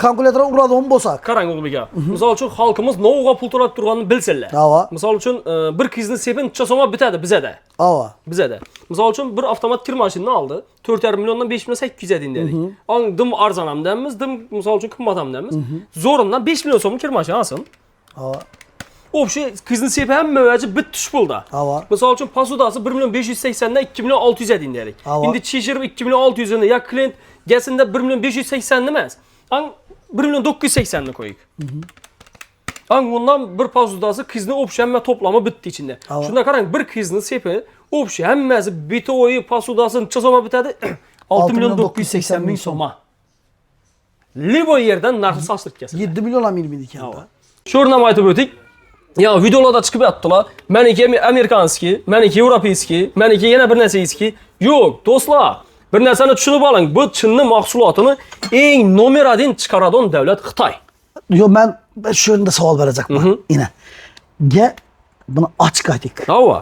kalkulyatora uradigan bo'lsak. Qarang o'g'lim aka. Misol uchun xalqimiz novga pul to'lab turganini bilsinlar. Ava. Misol uchun bir qizni sepin necha so'mga bitadi bizada. Ava. Bizada. Misol uchun bir avtomat kir mashinani oldi. 4,5 milliondan 5 million 800 edin dedik. Ang dim arzon hamdamiz, dim misol uchun qimmat hamdamiz. Zo'rindan 5 million so'm kir mashin olsin. Ava. O'sha qizni sep hamma vaji bit tush pulda. Ava. Misol uchun pasudasi 1 million 580 dan 2 million 600 edin dedik. Endi chishirib 2 million 600 ni ya klient gasinda 1 million 580 ni emas. Ang 1 million 980 ni qo'yik. Ang bundan bir pasudasi qizni o'pshi hamma to'plami bitdi ichida. Shunda qarang, bir qizni sepi o'pshi hammasi bitoyi pasudasini necha so'mga bitadi? 6 million 980 ming so'mga. Libo yerdan narxi sochtirib kelsin. 7 million amilmidi ekan. Shu o'rnam aytib o'tik. Ya videolarda chiqib yotdilar. Meniki amerikanskiy, meniki yevropeyskiy, meniki yana bir narsayskiy. Yo'q, do'stlar. Bir narsani tushunib oling. Bu Chinning mahsulotini eng nomer 1 chiqaradigan davlat Xitoy. Yo, men shu yerda savol berajakman. Ina. Buni ochiq ayting. Ava.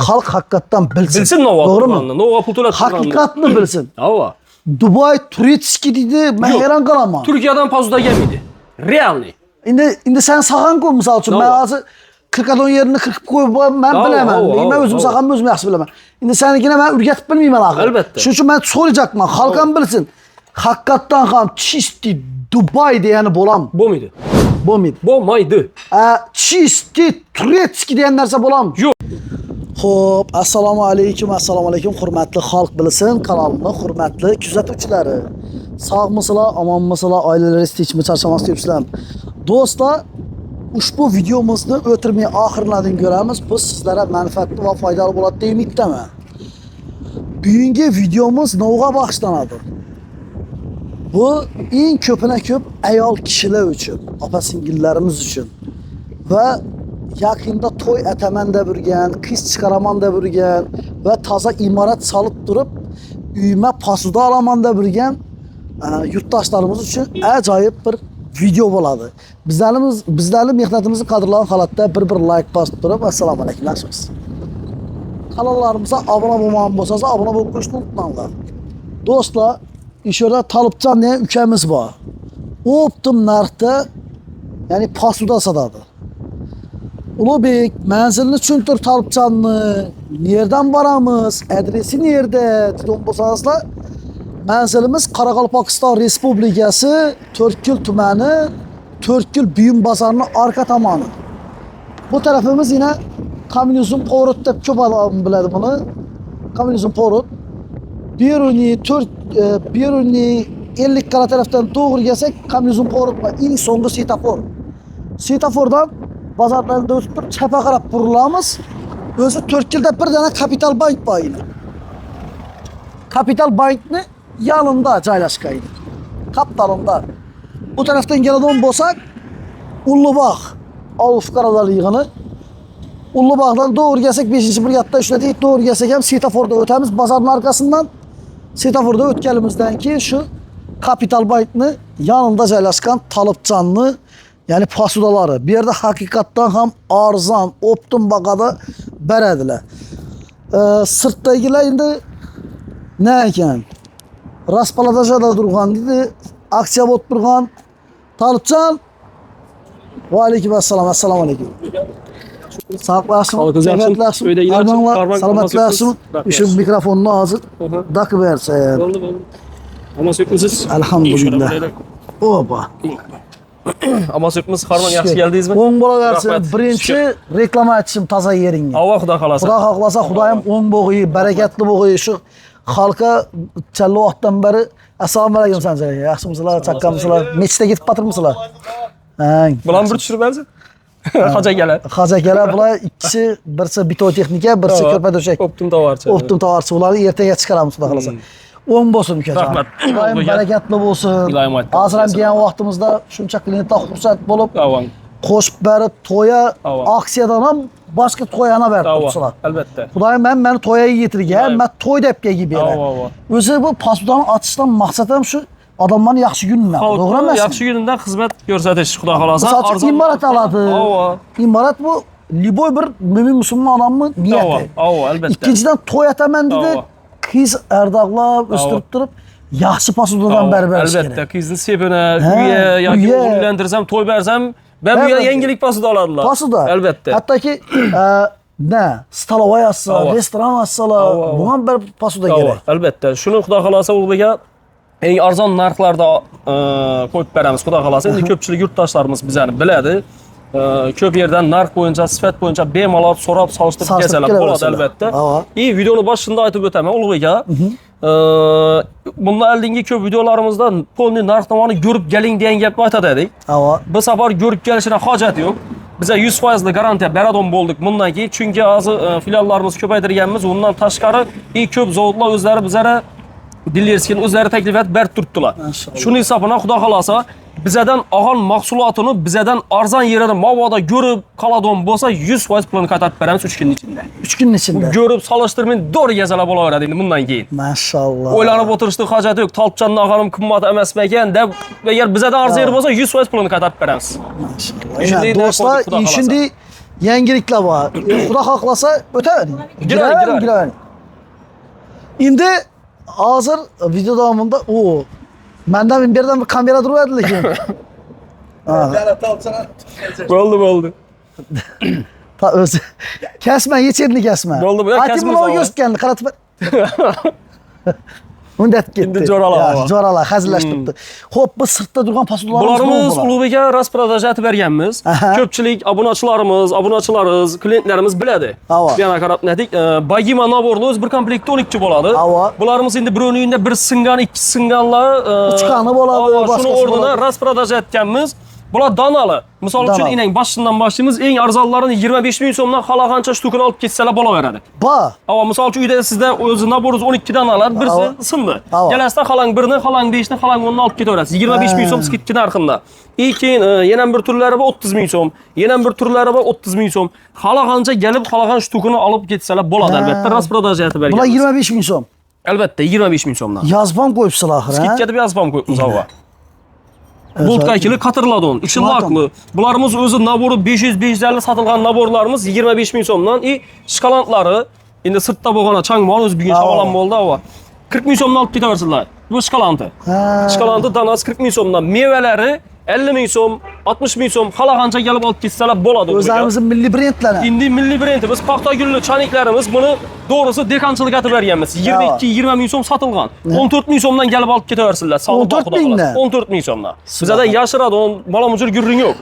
Xalq haqiqatan bilsin. Bilsin to'g'rimi? Nova pul to'lab turganini. Haqiqatni bilsin. Ava. Dubai turistskiy deydi, men hayron qolaman. Turkiyadan pazuda gelmedi. Realni. Endi sen sağan-ku misal uchun men hozir 40 yerini 40 qo'yib men bilaman. Men o'zim sağanni o'zim yaxshi bilaman. Endi senikini men o'rgatib bilmayman axir. Albatta. Shuning uchun men so'rajakman, xalq ham bilsin. Haqiqatan ham chisti Dubai degani bo'ladimi? Bo'lmaydi. Bo'lmaydi. Bo'lmaydi. Chisti turistskiy degan narsa bo'ladimi? Yo'q. Xo'p, assalomu alaykum, hurmatli xalq bilsin kanalini hurmatli kuzatuvchilari. Sog'misizlar, omonmisizlar, oilalaringiz tinchmi, charchamasdan yuribsizlar? Do'stlar, ushbu videomizni o'tirmay oxirlarini ko'ramiz. Bu sizlarga manfaatli va foydali bo'ladi deb umiddaman. Bugungi videomiz novga bag'ishlanadi. Bu eng ko'pina ko'p ayol kishilar uchun, opa-singillarimiz uchun va yaqinda to'y ataman deb yurgan, qiz chiqaraman deb yurgan va toza imorat solib turib, uyma pasuda olaman deb yurgan yurtdoshlarimiz uchun ajoyib bir video bo'ladi. Bizlarning mehnatimizni qadrlagan holatda bir like bosib turib, assalomu alaykum deymiz. Kanallarimizga obuna bo'lmagan bo'lsangiz, obuna bo'lib qo'yishni unutmanglar. Do'stlar, ishora Talibjon degan ukamiz bor. Optim narxda, ya'ni pasuda sotadi. Ulubek, manzilni tushuntir Talibjonni, nerdan boramiz, adresi nerda degan bo'lsangizlar, manzilimiz Qoraqalpog'iston Respublikasi To'rtko'l tumani, To'rtko'l buyum bozorining orqa tomoni. Bu tarafimiz yine Kommunizm Porut deb ko'p odam biladi buni. Kommunizm Porut. Biruni 50 qala tarafdan to'g'ri kelsak, Kommunizm Porut va eng so'nggi svetofor. Svetofordan bozordan o'tib turib chapga qarab burilamiz. O'zi To'rtko'lda bir dana Capital Bank bor edi. Capital Bankni yanında joylashgan. Kaptalında. Bu tarafdan keladigan bo'lsak, Ullubog' Avul fuqarolar yig'ini. Ullubog'dan to'g'ri kelsak 5-brigadada ishladik, to'g'ri kelsak ham svetoforda o'tamiz, bozorning orqasidan svetoforda o'tganimizdan keyin shu Capital Bankni yanında joylashgan Talibjonni, ya'ni pasudalari. Bu yerda haqiqatdan ham arzon, optim бағada beradilar. Sirtdagilar endi ne ekan? Raspaladajada turgan dedi, aksiya bo'lib turgan. Talibjon. Va alaykum assalom, assalomu alaykum. Sağlıklaşsın, selamatlaşsın, selamatlaşsın. Şu mikrofonunu hazır, dakı versen. Ama sökmüsüz. Elhamdülillah. Opa. Ama sökmüsüz, harman yaxshi geldiniz mi? O'ng bo'la versin. Birinchi reklama aytishim toza yeringa. Allah xudo xolasa. Xudo xohlasa, Xudoyim o'ng bo'g'i, barakatli bo'g'i shu xalqqa challo vaqtdan beri assalomu alaykum sanjay. Yaxshimisizlar, chaqqamisizlar? Mechitga ketib patirmisizlar? Bulan bir tushirib bersin. Hajagalar. Hajagalar bular ikkisi, birisi bitotexnika, birisi ko'rpa-to'shak. Optim tovarchi. Optim tovarchi. Ularni ertaga chiqaramiz, xudo xolasa. O'ng bo'lsin ukajon. Rahmat. Xudoyim barakatli bo'lsin. Hozir ham kelgan vaqtimizda shuncha klientlar xursand bo'lib, qo'shib berib, to'ya aksiyadan ham boshqa to'yana berib turibsizlar. Albatta. Xudoyim meni to'yaga yetirgan, men to'y deb kelib beraman. O'zi bu pasudani ochishdan maqsad ham shu, odamlarni yaxshi kunidan, to'g'rimi? Yaxshi kunidan xizmat ko'rsatish, xudo xolasa. Arzon imorat oladi. Imorat bu liboy bir mo'min musulmon odamning niyati. Albatta. Ikkinchidan to'y ataman dedi, qiz ardaqlab o'stirib turib, yaxshi posudadan barbarish kerak. Albatta, qizni sevini, Ha, uyga yoki uyga. o'g'irlantirsam, to'y bersam, ben bu Albatta. yangilik posuda oladilar. Posuda. Albatta. Hattoki ne, stalovoy açsalar, Ava. restoran açsalar, Ava. buna bir posuda Ava, kerak. albatta. Shuni xudo xolasa ulg'iga eng arzon narxlarda qo'yib beramiz, xudo xolasa. Endi ko'pchilik yurtdoshlarimiz bizani biladi. Ko'p yerdan narx bo'yicha, sifat bo'yicha bemalol so'rab solishtirib kelsalar bo'ladi albatta. Videoni boshida aytib o'taman ulg'iga. Bundan oldingi ko'p videolarimizda polni narx-navoni ko'rib keling degan gapni aytadi edik. Bu safar ko'rib kelishine hojat yo'q. Bize 100% garantiya beradon bo'ldik bundan keyin, chunki hozir filiallarimiz ko'paytirganmiz. Undan tashqari ko'p zavodlar o'zlari bizlara dilerskining o'zlari taklif etib berib turibdilar. Shuning hisobidan xudo xolasa bizadan olgan mahsulotini bizadan arzon yerida mabodo ko'rib qoladigan bo'lsa 100% pulini qaytarib beramiz 3 kun ichida. 3 kun ichida. Ko'rib solishtirmay to'g'ri yazalar bo'laveradi endi bundan keyin. Maşallah. O'ylanib o'tirishning hojati yo'q. Tolibjonning olganim qimmat emasmi ekan deb, agar bizadan arzon yer bo'lsa 100% pulini qaytarib beramiz. Maşallah. Do'stlar, şimdi yangiliklar bor. Xudo xohlasa o'tavering. Giravering. Endi hozir video davomida mendan bir yerdan bir kamera turibdi lekin. Bo'ldi. Ta o'zi. Kesma, yechirni kesma. Bo'ldi, bu kesma. Aytib o'zganni qaratib. Unda ketdi. Endi jo'ralar. Jo'ralar hazillashtiribdi. Xo'p, biz sirtda turgan posudalarimiz bularimiz Ulug'bekka rasprodaja aytib berganmiz. Ko'pchilik obunachilarimiz, klientlarimiz biladi. Bu yana qarab nedik, Bagima naborli o'z bir komplektda 12 bo'ladi. Bularimiz endi birovning uyida bir singan, ikki singanlar, chiqqani bo'ladi. Shuni o'rnida rasprodaja aytganmiz. Bular donali. Misol uchun enang boshidan boshlaymiz, eng arzonlarini 25 ming so'mdan xalaqancha shtukini olib ketsalar bo'laveradi. Misol uchun uyda sizda o'zi naboringiz 12 donalar, birisi sindi. Kelasizda xalang 1 ni, xalang 5 ni, xalang 10 ni olib ketaverasiz. 25 ming so'm skidka narxida. Keyin yana bir turlari bor 30 ming so'm, yana bir turlari bor 30 ming so'm. Xalaqancha kelib, xalaqan shtukini olib ketsalar bo'ladi albatta. Rasprodaja aytib bergan. Bular 25 ming so'm. Albatta 25 ming so'mdan. Yazbam qo'yibsizlar axir, ha? Skidka deb yazbam qo'yibmiz avval. Bultkakili qatırladon, içi laklı. Bularımız özü naboru 500-550 satılgan naborlarımız 25 ming so'mdan. Şokoladlari, endi sirtda bo'lgan changmon o'zi bugun havolan bo'ldi ava. 40 ming so'mdan olib ketaversizlar. Bu şokoladni. Şokoladni danasi 40 ming so'mdan. Mevalari 50 ming so'm, 60 ming so'm, xalaqancha kelib olib ketsalar bo'ladi. O'zlarimizning milliy brendlari. Endi milliy brendimiz paxtagulli chaniklarimiz buni to'g'risi dekanchilik atib berganmiz. 22-20 ming so'm sotilgan. 14 ming so'mdan kelib olib ketaversizlar. 14 mingdan. 14 ming so'mdan. Bizada yashiradi, bolamujur gurring yo'q.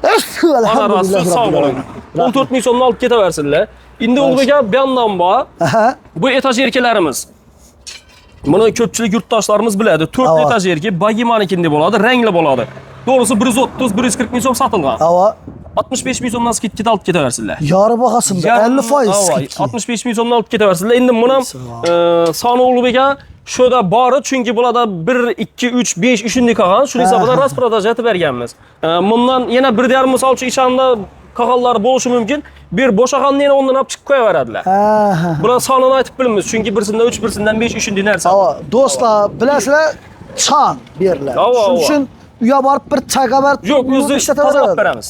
Alhamdulillah. Sog' bo'ling. 14 ming so'mdan olib ketaversizlar. Endi o'g'liga bu yandan bor. Bu etajerkalarimiz. Buni ko'pchilik yurtdoshlarimiz biladi. 4 etajerka Bagimanikinde bo'ladi, rangli bo'ladi. Doğrusu 130-140 ming so'm sotilgan. 65 ming so'mdan skidka olib ketaversizlar. Yori bahasida 50% skidka. 65 ming so'mdan olib ketaversizlar. Endi buni soni Ulug'bekka shoda bori, chunki bularda 1, 2, 3, 5 shunday qolgan. Shuning hisobidan rasprodaja aytib berganmiz. Bundan yana 1.5 misol uchun ishonda qog'onlar bo'lishi mumkin. Bir bo'shaganni yana ondan olib chiqib qo'yaveradilar. Bular sonini aytib bilamiz, chunki birsidan 3, birsidan 5 shunday narsa. Do'stlar, bilasizlar, chan berlar. Shuning uchun uyga borib bir chayqa berib, yo'q, o'zi tozalab beramiz.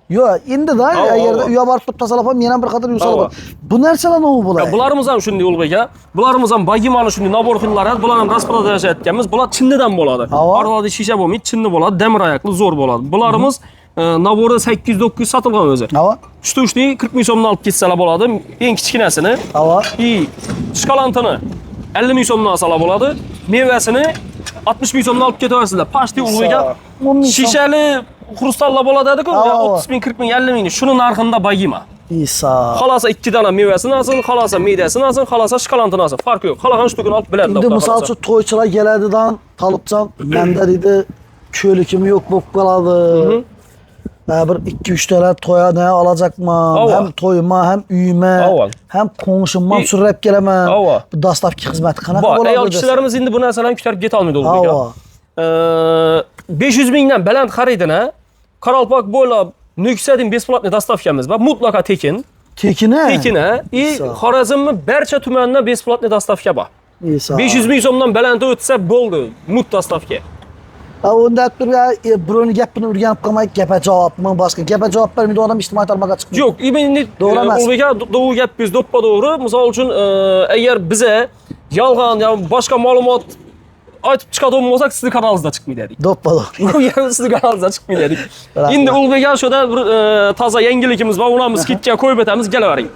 Yo'q, endi da agarda uyga borib turib tozalab ham yana bir qator yusalib. Bu narsalar nima bo'ladi? Bularimiz ham shunday Ulug'bekka. Bularimiz ham Bagimani shunday nabor xillari, bular ham rasprodaja aytganmiz. Bular chinnidan bo'ladi. Orqada shisha bo'lmaydi, chinni bo'ladi, demir oyoqli, zo'r bo'ladi. Bularimiz nabori 800-900 sotilgan o'zi. Shtushni 40 ming so'mdan olib ketsalar bo'ladi. Eng kichkinasini. Shkoladni 50 ming so'mdan olsalar bo'ladi. Mevasini 60 ming so'mdan olib ketaversizlar. Pashti Ulug'bekka shishali xrustallar bo'ladi-ku, 30 ming, 40 ming, 50 ming. Shuni narxida Bagima. Xalasa 2 dona mevasini olsin, xalasa meydasini olsin, xalasa shkoladni olsin. Farqi yo'q. Xalagan shtukini olib biladi. Endi misol uchun to'ychilar keladidan Tolibjon menda deydi, ko'likim yo'q bo'lib qoladi. Bir 2-3 tane to'ya ne olacakman, hem to'yma, hem uyma, hem qo'nishimman surib kelaman. Bu dastavki xizmati qanaqa bo'ladi? Ayol kishilarimiz endi bu narsalarni ko'tarib keta olmaydi Ulug'bekka. 500 mingdan baland xaridini Qaralpoq bo'ylab Nuksatning besplatniy dastavkamiz bor. Mutlaqo tekin. Tekina? Xorazmni barcha tumanida besplatniy dastavka bor. 500 ming so'mdan baland o'tsa bo'ldi, mut dastavka. Unda birovni gapini o'rganib qolmay, gapga javobmi, boshqa gapga javob bermaydi odam ijtimoiy tarmoqqa chiqmaydi. Yo'q, endi Ulug'bekka to'g'ri gapingiz to'ppa to'g'ri. Misol uchun agar biza yolg'on yoki boshqa ma'lumot aytib chiqadigan bo'lsak, sizning kanalingizda chiqmaydi dedik. Do'ppa. Yani sizning kanalingizda chiqmaydi dedik. Rahmat. Endi Ulug'bek aka shuda bir toza yangilikimiz bor, uni skidga qo'yib o'tamiz, kelavering.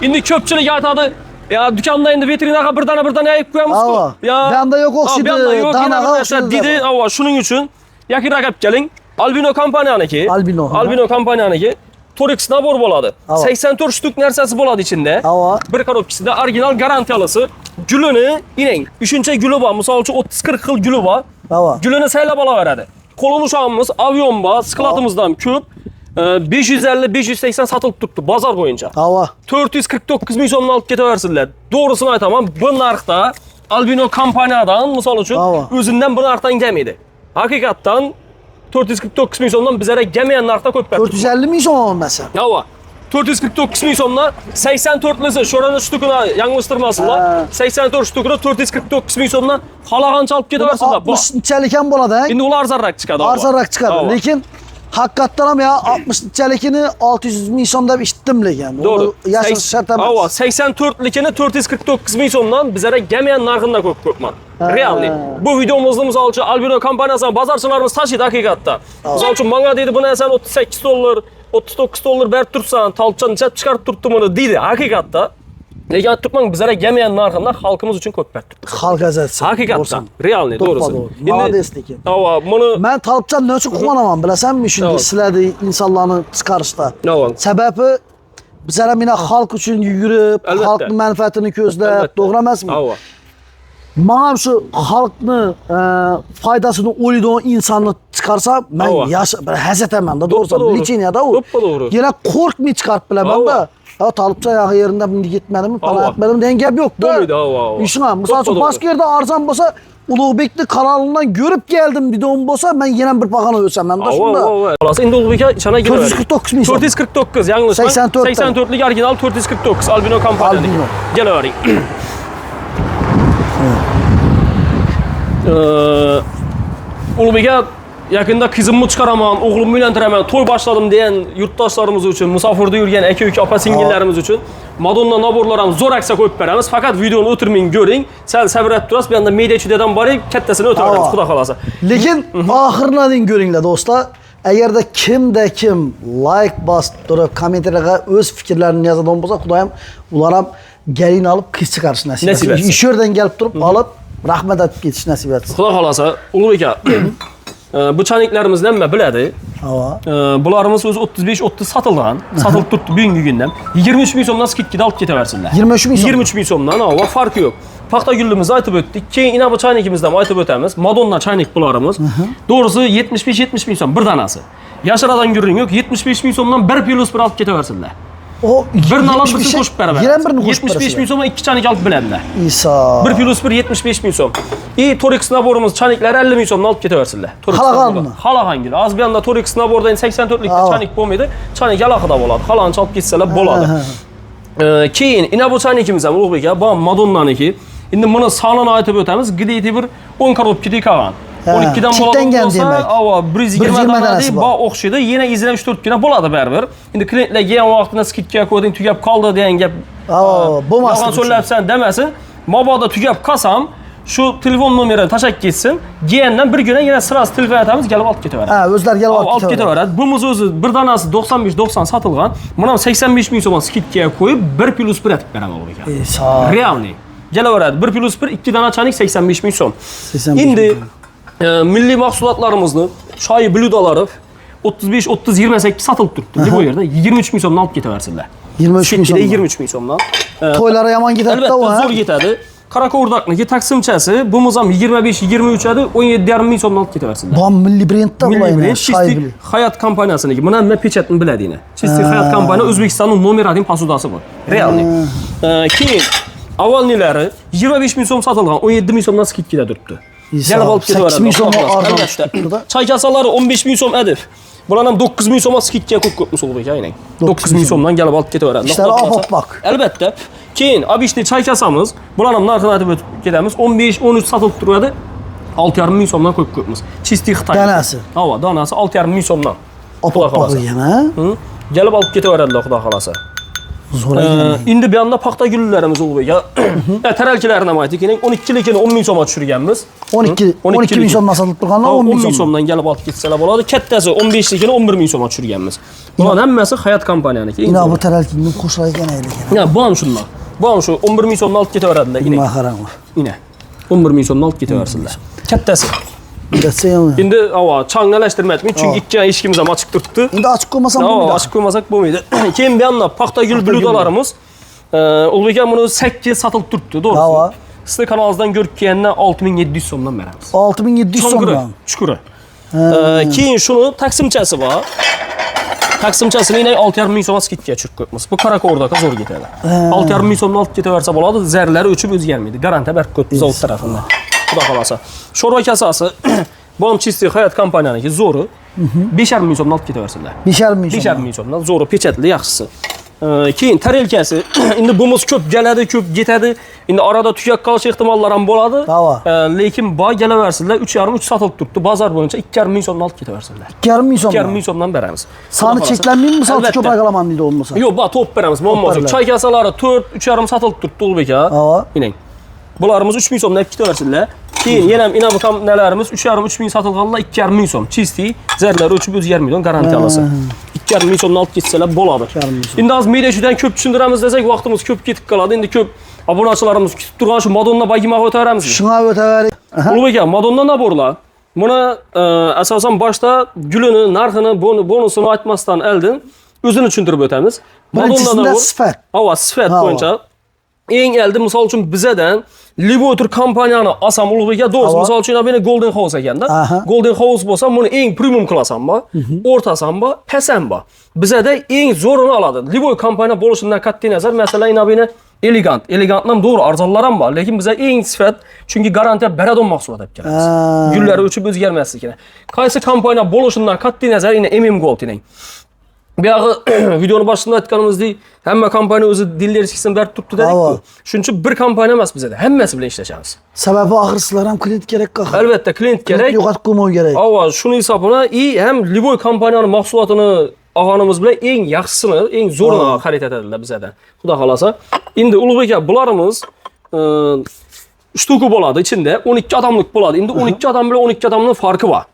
Endi ko'pchilik aytadi, ya dükkanda endi veterinaga bir dana ayib qo'yamiz-ku. Ya banda yo'q o'xshaydi, danaga o'xshaydi dedi. Ava shuning uchun yakınroq olib keling. Albino kompaniyaniki. Albino kompaniyaniki. Torix nabor bo'ladi. 84 shtuk narsasi bo'ladi ichida. Bir korobkasida original garantiyalisi. Gulini, ining, 3-guli bor. Misol uchun 30-40 xil guli bor. Gulini saylab olaveradi. Qo'lini ushamiz, avion bor, skladimizdan ko'p. 550-580 satılıb turibdi bozor bo'yicha. 449 ming so'mdan olib ketaversinlar. To'g'risini aytaman, bu narxda Albino kompaniyadan misol uchun o'zidan bu narxdan kelmaydi. Haqiqatdan 449 ming so'mdan bizlarga kelmagan narxda ko'p berdi. 450 ming so'm olmasa. 449 ming so'mdan 84 lisi sho'rani shtukini yanglishtirmasinlar. 84 shtukini 449 ming so'mdan xalagancha olib ketaversinlar. 60-chalik ham bo'ladi. Endi ular arzonroq chiqadi. Arzonroq chiqadi. Lekin haqiqatdan ham ya 60-chalikini 600 ming so'm deb eshitdim lekin. To'g'ri. Yashin shart emas. 84likini 449 ming so'mdan bizlarga kelmagan narxida ko'pman. Realni. Bu videomizni misol uchun Albino kompaniyasining bozorchilarimiz tashiydi haqiqatda. Misol uchun menga deydi bu narsani 38 dollar, 39 dollar berib tursan, talpchan chat chiqarib turibdi buni deydi haqiqatda. Lekin turibman bizlarga kelmagan narxida xalqimiz uchun ko'p berib turibdi. Xalq azatsi. Haqiqatdan. Realni, to'g'risi. Молодец lekin. Buni men talpchan nechun quvonaman bilasanmi shunday sizlarni insonlarni chiqarishda. Sababi bizlar mina xalq uchun yugurib, xalqning manfaatini ko'zlab, to'g'ri emasmi? Men shu xalqni foydasini o'ylaydigan insonni chiqarsam, men bir hazataman-da, to'g'risi. Licheniyada u. Yana qo'rqmay chiqarib bilaman-da. Talpcha yağı yerinde bindi gitmedim, bana etmedim deyen gap yok da. İşine, misal için başka yerde arzan olsa, Ulug'bek'li kanalından görüp geldim videom olsa, ben yine bir bakana ölsem ben de şunda. Endi Ulug'bek'e içine girelim. 449 ming so'm. 449, yanlış. 84'lik original 449, Albino kompaniyadaki. Gelavering. Ulug'bek'e yakında qizimni chiqaraman, o'g'limni uylantiraman, to'y boshladim degan yurtdoshlarimiz uchun, musofirda yurgan aka-uka, opa-singillarimiz uchun Madonna naborlar ham zo'r aksa qo'yib beramiz. Faqat videoni o'tirmang, ko'ring. Sal sabrab turasiz. Bu yerda media-chudadan boring, kattasini o'tiramiz, xudo xolasa. Lekin oxirlaring ko'ringlar do'stlar. Agarda kimda kim like bosib turib, kommentariyga o'z fikrlarini yozadigan bo'lsa, Xudoyim ular ham galin olib qiz chiqarish nasib etsin. Ish yerdan kelib turib, olib rahmat aytib ketish nasib etsin. Xudo xolasa, Ulug'bek aka bu chaniklarimiz nima biladi? Bularimiz o'zi 35-30 satilgan, satilib turibdi bugungi kundan. 23 ming so'mdan skidkada olib ketaversinlar. 23 ming so'm. 23 ming so'mdan, va farqi yo'q. Paxta gulimizni aytib o'tdik. Keyin ina bu chanikimizni ham aytib o'tamiz. Madonna chanik bularimiz. To'g'risi 75-70 ming so'm bir danasi. Yashiradan yuring yo'q, 75 ming so'mdan 1 plus 1 olib ketaversinlar. O bir nalab bir qo'shib beraman. Yana birini qo'shib 75 ming so'mga 2 chanik olib biladilar. Isa. 1 plus 1 75 ming so'm. Torix naborimiz chaniklar 50 ming so'mdan olib ketaversinlar. Xalaqanmi? Xalaqangil. Az bir anda Torix nabordan 84'lik chanik bo'lmaydi. Chanik alohida bo'ladi. Xalaqancha olib ketsalar bo'ladi. Keyin ina bu chanikimiz ham Ulug'bek aka, bu Madonnaniki. Endi buni sonini aytib o'tamiz. Gideti bir 10 korobkadek qolgan. 12dan bo'lgan bo'lsa, ava 120 danasi bor o'xshaydi. Yana izlab 3-4 kun bo'ladi baribir. Endi klientlar kelgan vaqtida skidga qo'yding, tugab qoldi degan gap. Bo'lmasin. Yolg'on so'zlabsan demasin. Mabodo tugab qolsam, shu telefon nomerini tashab ketsin. Kelgandan bir kunda yana sirasi telefon atamiz, kelib olib ketaveradi. O'zlari kelib olib ketaveradi. Bumiz o'zi bir danasi 95-90 satilgan. Buni ham 85 ming so'm skidga qo'yib 1 plus 1 atib beraman Ulug'bek aka. Realni. Kelaveradi. 1 plus 1 2 dana chanik 85 ming so'm. Endi milliy mahsulotlarimizni, shoyi blyudolari 35-30-28 satilib turibdi. Bu yerda 23 ming so'mdan olib ketaversinlar. 23 ming so'm. 23 ming so'mdan. To'ylari yomon ketadi-da, albatta zo'r ketadi. Qarako'rdaqniki taqsimchasi, bumiz ham 25-23 adi, 17,5 ming so'mdan olib ketaversinlar. Bu milliy brendda bo'ladi. Чистый Hayat kompaniyasininki. Buni hamma pechatni biladi yana. Чистый Hayat kompaniya O'zbekistonning nomer 1 posudasi bu. Realni. Keyin avvalnilari 25 ming so'm sotilgan, 17 ming so'mdan skidkada turibdi. Yana olib ketaveradi. 8 ming so'm arzon. Choy kasalari 15 ming so'm edi. Bular ham 9 ming so'mga skidga ko'p Ulug'bek aka, aynan. 9 ming so'mdan kelib olib ketaveradi. Ishlari oppoq. Albatta. Keyin obishni choy kasamiz, bularni narxini aytib o'tib ketamiz. 15-13 sotilib turadi. 6,5 ming so'mdan ko'pmiz. Чистый Xitoy. Danasi. Hava, danasi 6,5 ming so'mdan. Oppoq yana. Kelib olib ketaveradilar, xudo xolasa. Zo'r ekan. Endi bu yoqda paxta gullarimiz ulug' ya. Taralkilarini ham aytdik. 12likini 10 ming so'mga tushirganmiz. 12 ming so'mdan sotib turganlar 10 ming so'mdan kelib olib ketsalar bo'ladi. Kattasi 15likini 11 ming so'mga tushirganmiz. Bular hammasi Hayat kompaniyaniki. Ina bu taralkini qo'shar ekan aylik. Ya, bu ham shunday. Bu ham shu 11 ming so'mdan olib ketaveradilar. Nima qarang. Ina. 11 ming so'mdan olib ketaversinlar. Kattasi. Bilatsam. Endi ava changlashtirmayapman chunki ikki eshigimiz ham ochiq turibdi. Endi ochib qo'ymasam bo'lmaydi. Ochib qo'ymasak bo'lmaydi. Keyin bu yoqda paxta gul bludalarimiz Ulug'bek aka buni 8 sotilib turibdi, to'g'risi. Sizning kanalingizdan ko'rib kelgandan 6700 so'mdan beramiz. 6700 so'mdan. Chukuri. Keyin shuni taqsimchasi bor. Taqsimchasini 6,5 ming so'mga skidga tushirib qo'yamiz. Bu Karako'rdagi zo'r ketadi. 6,5 ming so'mdan olib ketaversa bo'ladi, zarlari o'chib o'zgarmaydi. Garantiya berib qo'yibdi zavod tarafidan. Xudo xolasa. Sho'rva kasasi bu ham Chisti Hayat kompaniyaniki zo'ri. 5,5 ming so'mdan olib ketaversinlar. 5,5 ming so'mdan zo'ri pechatli yaxshisi. Keyin tarelkasi endi bumuz ko'p keladi, ko'p ketadi. Endi orada tugab qolish ehtimollar ham bo'ladi. Lekin boy kelaversinlar, 3,5 sotilib turibdi. Bozor bo'yicha 2,5 ming so'mdan olib ketaversinlar. 2,5 ming so'mdan. 2,5 ming so'mdan beramiz. Soni cheklanmaymi? Misol uchun ko'p qolaman deydi bo'lmasa. Yo'q, bu to'p beramiz. Muammo yo'q. Choy kasalari 4, 3,5 sotilib turibdi Ulug'bek aka. Menang. Bularimiz 3 ming so'mdan olib ketaversinlar. Keyin yana ham ina bu nalarimiz 3,5 ming sotilganlar 2,5 ming so'm. Chisti, zarlar o'chib o'zgarmaydi, garantiya olasiz. 2,5 ming so'mdan olib ketsalar bo'ladi. Endi hozir media ko'p tushuntiramiz desak, vaqtimiz ko'p ketib qoladi. Endi ko'p obunachilarimiz kutib turgan shu Madonna bagimga o'taveramizmi? Shunga o'taverik. Ulug'bek aka, Madonna naborlar. Buni asosan boshda gulini, narxini, bonusini aytmasdan oldin o'zini tushuntirib o'tamiz. Madonna nabor sifat. Sifat bo'yicha eng eldi misol uchun bizadan Libotur kompaniyani olsam Ulug'bek aka, to'g'risi misol uchun meni Golden House ekanda. Golden House bo'lsa, buni eng premium qilasan bo, o'rtasan bo, pasan bo. Bizada eng zo'rini oladi. Liboy kompaniya bo'lishidan qat'iy nazar, masalan, inabini elegant. Elegantdan to'g'ri arzonlar ham bor, lekin biza eng sifat, chunki garantiya baradon mahsulot olib kelamiz. Gullari o'chib o'zgarmasligini. Qaysi kompaniya bo'lishidan qat'iy nazar, MM Gold dening. Bu yoqi videoni boshida aytganimizdek, hamma kompaniya o'zi dillerskisini berib turibdi dedik-ku. Shuning uchun bir kompaniya emas bizda, hammasi bilan ishlashamiz. Sababi axir sizlar ham klient kerak-ku. Albatta, klient kerak. Yo'qotib qo'ymoq kerak. Shuni hisobini ham Liboy kompaniyaning mahsulotini olganimiz bilan eng yaxshisini, eng zo'rini xarid etadilar bizdan. Xudo xolasa. Endi Ulug'bek aka, bularimiz shtuka bo'ladi ichida, 12 odamlik bo'ladi. Endi 12 odam bilan 12 odamning farqi bor.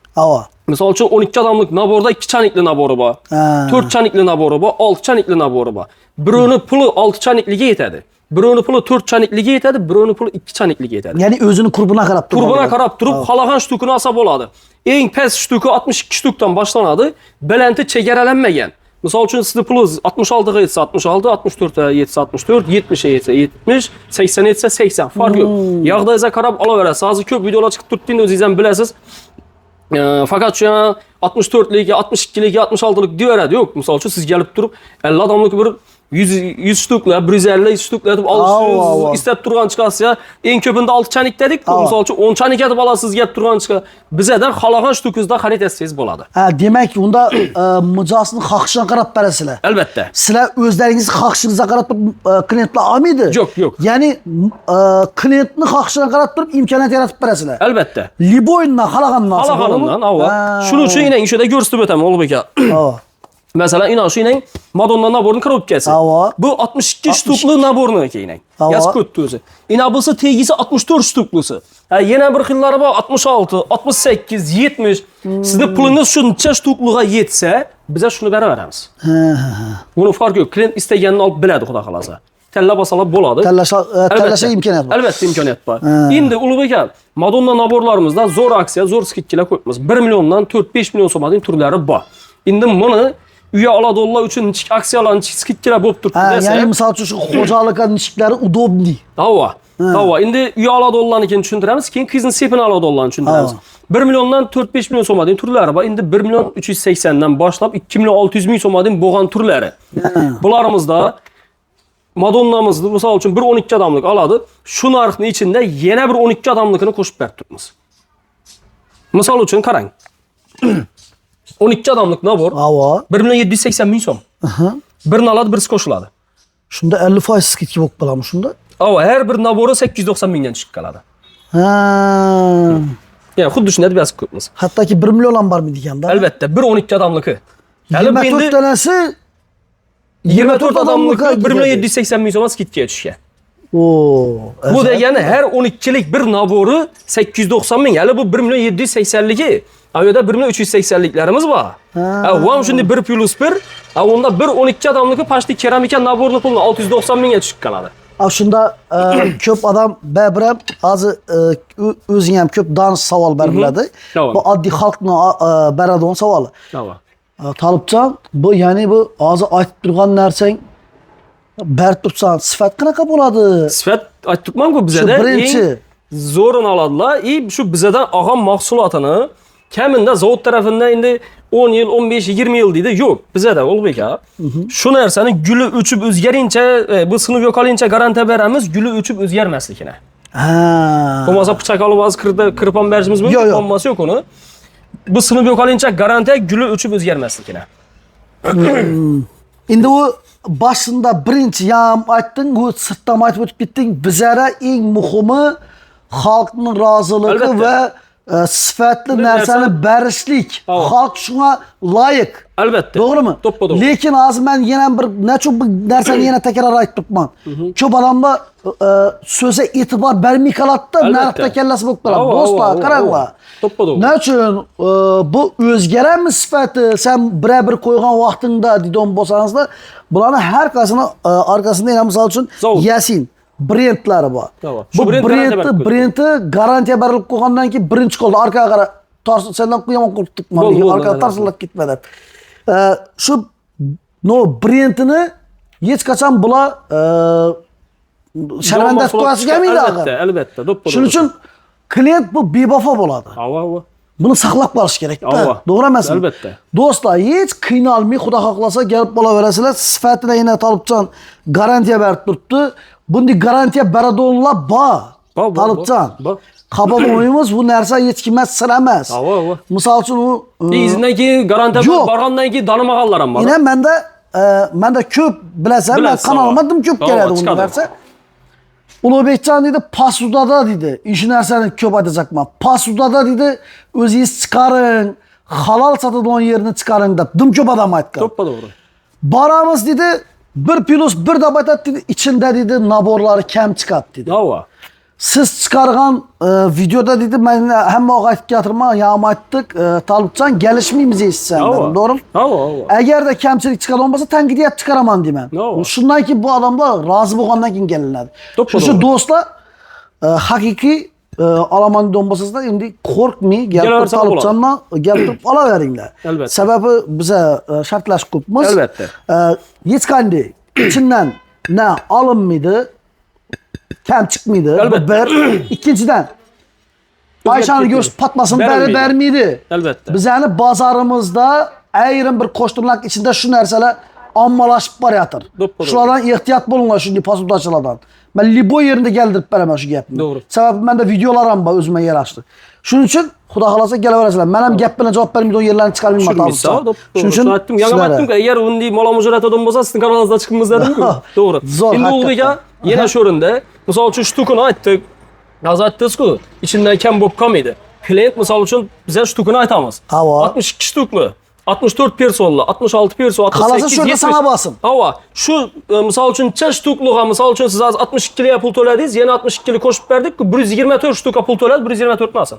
Misol uchun 12 odamlik naborda 2 chanikli nabori bor, 4 chanikli nabori bor, 6 chanikli nabori bor. Birovning puli 6 chanikliga yetadi. Birovning puli 4 chanikliga yetadi, birovning puli 2 chanikliga yetadi. Ya'ni o'zini qurbuna qarab turib. Qurbuna qarab turib, xalagan shtukini olsa bo'ladi. Eng past shtuki 62 shtukdan boshlanadi, balanti chegaralanmagan. Misol uchun sizning pulingiz 66 ga yetsa 66, 64 ga yetsa 64, 70 ga yetsa 70, 80 ga yetsa 80. Farq yo'q. Yog'dayza qarab olaverasiz. Hozir ko'p videolar chiqib turibdi, o'zingiz ham bilasiz. Fakat şu an 64'lik, 62'lik, 66'lik diyorlar yok. Misal için siz gelip durup 50 adamlık bir 100 ştukla, 150 ştukla edip alışıyorsunuz, istep durgan çıkarsa en köpünde 6 çanik dedik. Misal için 10 çanik edip alasınız gelip durgan çıkar. Bizeden xalagan ştukunuzda xarid etseniz bo'ladi. Demek ki unda mijosini xohishini qarab berasizlar. Albatta. Sizlar o'zlaringiz xohishingizga qarab turib klientlar olmaydi. Yo'q. Ya'ni klientni xohishiga qarab turib imkoniyat yaratib berasizlar. Albatta. Liboydan xalagandan. Shuning uchun ina ishida ko'rsatib o'taman Ulug'bek aka. Mesela inan şu inen Madonna naborunu kirib kelsin. Bu 62 shtukli naborni keyin. Yaz ko'tdi o'zi. Ina bo'lsa tegisi 64 shtuklisi. Yana bir xillari bor 66, 68, 70. Sizni pulingiz shuncha shtukliga yetsa, biz shuni beraveramiz. Buni farqi yo'q. Klient istaganini olib biladi, xudo xolasa. Tanlab olsalar bo'ladi. Tanlasha imkoniyat bor. Albatta imkoniyat bor. Endi Ulug'bek aka, Madonna naborlarimizda zo'r aksiya, zo'r skidkalar qo'yamiz. 1 milliondan 4-5 million so'mning turlari bor. Endi buni uya oladiganlar uchun aksiyalarni skidkalar bo'lib turibdi desa. Ya'ni misol uchun shu xo'jaliklar nishiklari udobniy. Hava. Endi uya oladiganlarnikini tushuntiramiz, keyin qizni sepini oladiganlarni tushuntiramiz. 1 milliondan 4-5 million so'mning turlari bor. Endi 1 million 380 dan boshlab 2 million 600 ming so'mning bo'lgan turlari. Bularımızda Madonnamizni misol uchun bir 12 odamlik oladi. Shu narxning ichida yana bir 12 odamlikini qo'shib berib turibmiz. Misol uchun qarang. 12 odamlik nabor. 1 million 780 ming so'm. Birini oladi, birisi qo'shiladi. Shunda 50% skidka bo'lib qoladimi shunda? Har bir nabori 890 mingdan chiqib qoladi. Ya'ni xuddi shunday deb yozib qo'yibmiz. Hattoki 1 million ham bormaydi ekanda. Albatta, bir 12 odamliki. 24 tanasi 24 adamlık 1 milyon 780 ming so'm skidkaga tushgan. Bu degani her 12'lik bir naboru 890 ming. Hali bu 1 milyon 780'ligi. Ayoda 1 milyon 380'liklarimiz var. Vam şimdi 1 plus 1. Onda 1 12 adamlıkı paşti keramika naborlu pulunu 690 mingga tushib qoladi. Shunda ko'p odam ba'biram hozir o'zing ham ko'p danish savol beriladi. Bu oddiy xalqni beradigan savol. Talibjon, bu ya'ni bu hozir aytib turgan narsang berib tursan sifat qanaqa bo'ladi? Sifat aytib turibman-ku bizada eng zo'rini oladilar. Shu bizadan olgan mahsulotini kamida zavod tarafidan endi 10 yil, 15, 20 yil deydi. Yo'q, bizada Ulug'bek aka. Shu narsani guli o'chib o'zgarincha, bu sinib yo'qolincha garantiya beramiz, guli o'chib o'zgarmasligini. Bo'lmasa pichoq olib hozir kirib ham berishimiz mumkin, bo'lmasa yo'q uni. Bu sinib yo'qolincha garantiya guli o'chib o'zgarmasligini. Endi u boshida birinchi ham aytding, u sirtdan aytib o'tib ketding. Bizara eng muhimi xalqning roziligi va sifatli narsani berishlik. Xalq shunga loyiq. Albatta. To'g'rimi? To'ppa-to'g'ri. Lekin hozir men yana bir necha narsani yana takror aytib turibman. Ko'p odamlar so'zga e'tibor bermay qoladi-da, narxda kallasi bo'lib qoladi. Do'stlar, qaranglar. To'ppa-to'g'ri. Nechun bu o'zgarami sifati sen bir qo'ygan vaqtingda deydigan bo'lsangizlar, bularning har qaysini orqasida yana misol uchun Yasin brendlari bor. Bu brendi garantiya berilib qo'ygandan keyin birinchi qo'lda orqaga qara torsin sendan qo'yaman qo'rqitibman degan orqaga tarsilab ketmadi. Shu brendini hech qachon bular sharmanda qo'yasiz kelmaydi. Albatta, to'ppa. Shuning uchun klient bu bevafo bo'ladi. Buni saqlab qolish kerak-da. To'g'ri emasmi? Albatta. Do'stlar, hech qiynalmay, Xudo xohlasa kelib bo'laverasizlar. Sifatida yana Talibjon garantiya berib turibdi. Bunday garantiya beradiganlar bor. Talibjon. Qabul qilmaymiz, bu narsa hech kimga sir emas. Misol uchun u izidan keyin garantiya borgandan keyin tanimag'anlar ham bor. Menda ko'p bilasan, men kanalimga dim ko'p keladi bu narsa. Ulug'bekjon dedi, pasudada dedi. Ishi narsani ko'p aytacakman. Pasudada dedi, o'zingiz chiqaring, halol sotadigan yerni chiqaring deb dim ko'p odam aytgan. To'ppa-to'g'ri. Boramiz dedi, 1 plus 1 deb aytadi dedi, ichida dedi naborlari kam chiqadi dedi. Siz chiqargan videoda dedi, men hammaga aytib gatirman, ham aytdik, Talibjon kelishmaymiz eshitsan, to'g'rimi? Agarda kamchilik chiqadigan bo'lsa, tanqidiyat chiqaraman deyman. Shundan keyin bu odamlar rozi bo'lgandan keyin kelinadi. Shu do'stlar haqiqiy olaman degan bo'lsangizlar, endi qo'rqmay gapirib Talibjondan gapirib olaveringlar. Sababi biza shartlashib qo'yibmiz. Albatta. Hech qanday ichimdan na olinmaydi. Kam chiqmaydi. Bir, ikkinchidan Ayshani go'sht patmasini bermaydi. Albatta. Bizani bozorimizda ayrim bir qo'shtirnoq ichida shu narsalar ommalashib borayotir. Shulardan ehtiyot bo'linglar, shunday posudachilardan. Men libo yerida keldirib beraman shu gapni. Sababi menda videolar ham bor, o'zimga yarashdi. Shuning uchun Xudo xolasa kelaverasizlar. Men ham gap bilan javob bermaydigan yerlarni chiqarmayman. Shuning uchun aytdim, yana aytdim-ku, agar unday ma'lumot o'tadigan bo'lsa, sizning kanalingizda chiqimiz dedim-ku. To'g'ri. Endi Ulug'bek aka yana shu o'rinda, misol uchun shtukini aytdik. Hozir aytdingiz-ku, ichidan kam bo'lib qolmaydi. Klient misol uchun biz shu shtukini aytamiz. 62 shtukmi? 64 personli, 66 perso, 68. Qalasa shu yerda sana bosim. Shu misol uchun cha shtukliga misol uchun siz 62 ga pul to'ladingiz, yana 62 ga qo'shib berdik-ku, 124 shtuka pul to'ladi, 124 ni olsin.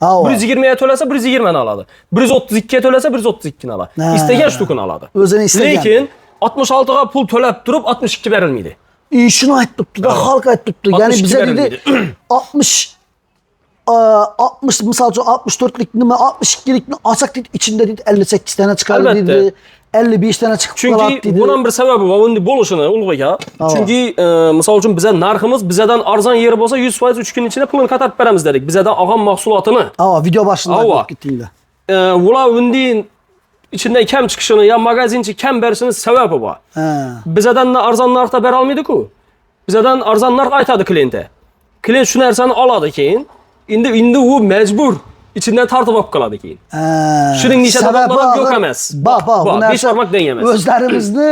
120 ga to'lasa 120 ni oladi. 132 ga to'lasa 132 ni oladi. Istagan shtukini oladi. O'zini istagan. Lekin 66 ga pul to'lab turib 62 berilmaydi. Shuni aytib turibdi, xalq aytib turibdi. Ya'ni bizga dedi 60 misol uchun 64'lik nima 62'likni olsak dedi, ichida dedi 58 tane chiqadi dedi. 55 tane chiqib qoladi dedi. Chunki bundan bir sababi bor, uni bo'lishini Ulug'bek aka. Chunki misol uchun bizning narximiz bizadan arzon yeri bo'lsa 100% 3 kun ichida pulini qaytarib beramiz dedik. Bizadan olgan mahsulotini. Video boshida aytib ketdinglar. Ular unday ichidan kam chiqishini, ya magazinchi kam berishini sababi bor. Bizadan arzon narxda bera olmaydi-ku. Bizadan arzon narx aytadi klientga. Klient shu narsani oladi keyin. Endi u majbur ichidan tartib olib qoladi keyin. Shuning sababi yo'q emas. Bu narsa o'zlarimizni